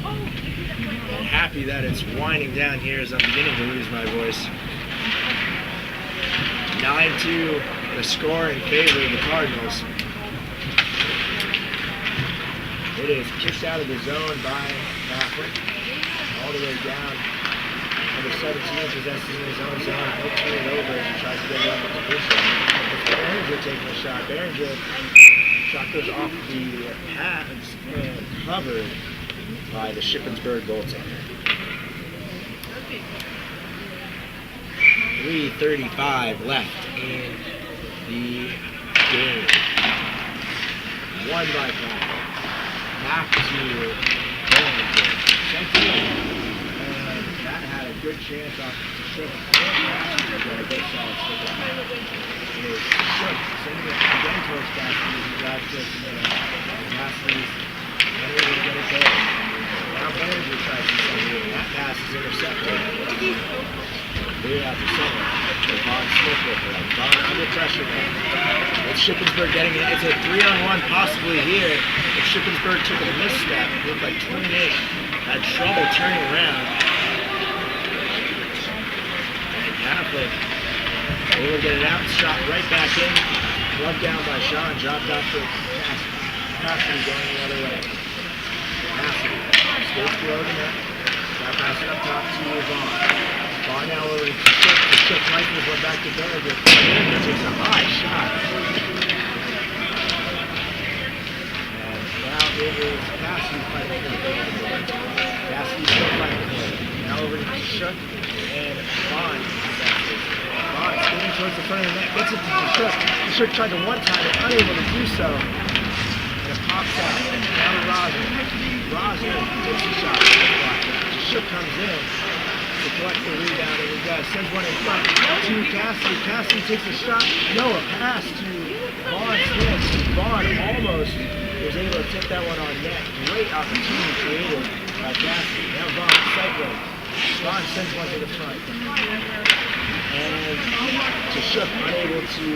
And happy that it's winding down here as I'm beginning to lose my voice. 9-2, the score in favor of the Cardinals. It is kicked out of the zone by Catholic, all the way down. Number 17 possesses in his own zone. He'll turn it over as he tries to get it up with the position. It's Behringer taking a shot. Behringer shot goes off the pads and covered by the Shippensburg goaltender. 3:35 left in the game. Won by Catholic. Back to Behringer. Sent in. That had a good chance off to Shook. It is Shook sending it again towards Cassidy. He drives to Cassidy's unable to get it there. Now Behringer tries to send it in. That pass is intercepted. Lead out to center. So Vaughn Smith with it. Vaughn under pressure now. It's Shippensburg getting it. It's a 3-on-1 possibly here. If Shippensburg took a misstep, it looked like 28. Had trouble turning around. Catholic able to get it out, shot right back in, rubbed down by Sean, dropped off for Cassidy going the other way. Cassidy skates below the net, got passed up top to Vaughn. Vaughn now over to Shook. The Shook rifles one back to Behringer. Behringer takes a high shot. And now it is Cassidy fighting for the goal. Cassidy still fighting for it. Now over to Shook and Vaughn. Vaughn skating towards the front of the net, gets it to Shook. Shook tried to one-time it, unable to do so. And it pops out. Now to Rosner. Rosner takes a shot. Shook comes in. to collect the rebound, and we've got sends one in front to Cassidy. Cassidy takes a shot. No, a pass to Vaughn Smith. Vaughn almost was able to tip that one on net. Great opportunity created by Cassidy. Now Vaughn cycling. Vaughn sends one to the front. And Shook unable to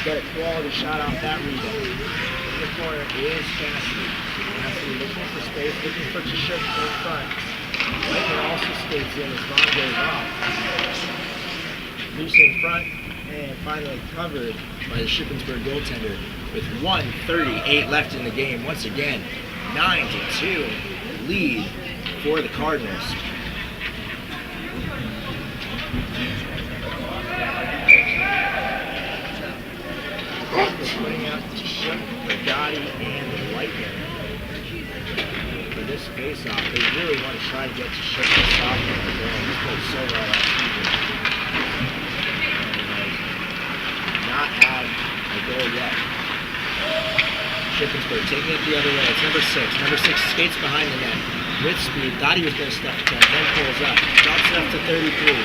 get a quality shot off that rebound. In the corner is Cassidy. Cassidy looking for space, looking for Shook in front. Lightner also skates in as Vaughn goes off. Loose in front, and finally covered by the Shippensburg goaltender with 1:38 left in the game. Once again, 9-2 lead for the Cardinals. Putting out to Shook, Brigatti, and Lightner. For this face-off, they really want to try to get to Shook and stop him. He's played so well last season. Not had a goal yet. Shippensburg taking it the other way. It's number 6. Number 6 skates behind the net with speed. Thought he was going to stuff it down, then pulls up. Drops it up to 33.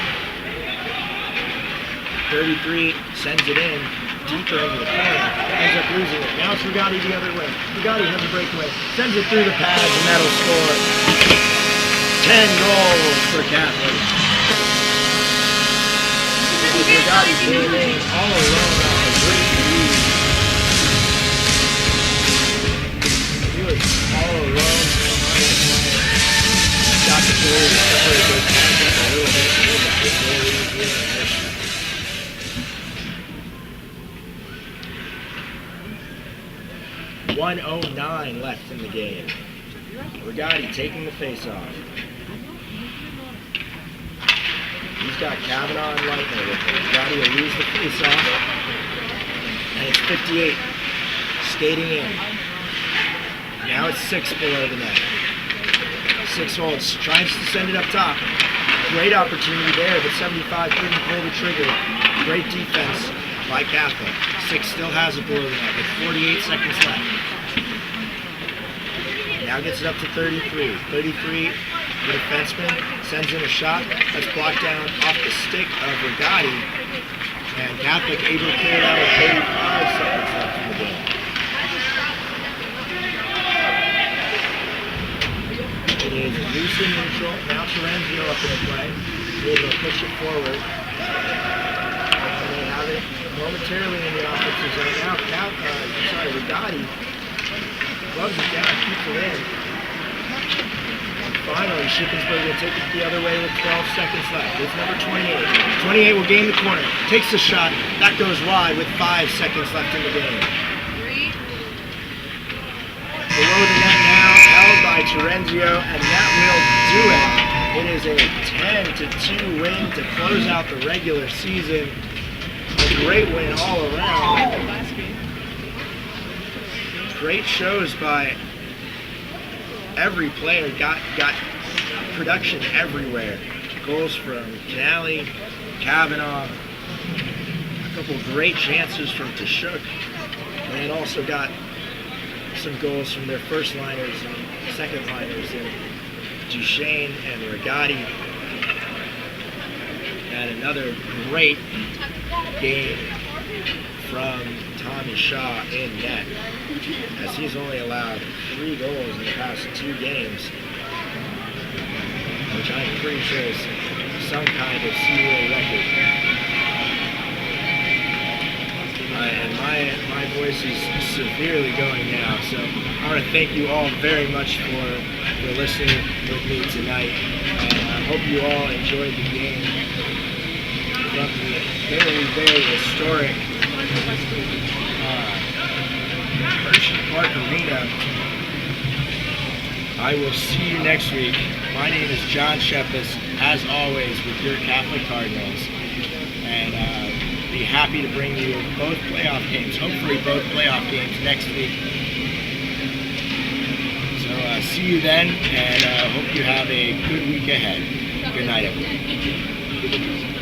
33 sends it in deeper into the corner. Ends up losing it. Now it's Brigatti the other way. Brigatti has a breakaway. Sends it through the pads, and that'll score 10 goals for Catholic. Brigatti came in all alone off a great lead. He was all alone. Got the goal. Separated those pads up a little bit. He got the goal in Hershey. 1:09 left in the game. Brigatti taking the face-off. He's got Kavanaugh and Lightner with him. Brigatti will lose the face-off. And it's 58. Skating in. Now it's 6 below the net. 6 holds. Tries to send it up top. Great opportunity there, but 75 couldn't pull the trigger. Great defense by Catholic. 6 still has it below the net with 48 seconds left. Now gets it up to 33. 33, the defenseman sends in a shot. That's blocked down off the stick of Brigatti. And Catholic able to clear it out with 35 seconds left in the game. It is loose and neutral. Now Terenzio up in the play. Able to push it forward. And they have it momentarily in the offensive zone. Now Brigatti gloves it down, keeps it in. And finally, Shippensburg will take it the other way with 12 seconds left. It's number 28. 28 will gain the corner. Takes the shot. That goes wide with 5 seconds left in the game. Below the net now, held by Terenzio, and that will do it. It is a 10-2 win to close out the regular season. A great win all around. Great shows by every player. Got production everywhere. Goals from Canali, Kavanaugh, a couple great chances from Shook, and also got some goals from their first liners and second liners, and Duchesne and Brigatti. And another great game from Tommy Shaw in net, as he's only allowed 3 goals in the past 2 games, which I'm pretty sure is some kind of serial record. And my voice is severely going now, so I want to thank you all very much for listening with me tonight, and I hope you all enjoyed the game from the very, very historic Hershey Park Arena. I will see you next week. My name is John Sheppes, as always, with your Catholic Cardinals, and be happy to bring you both playoff games, hopefully both playoff games next week. So see you then, and hope you have a good week ahead. Good night, everyone.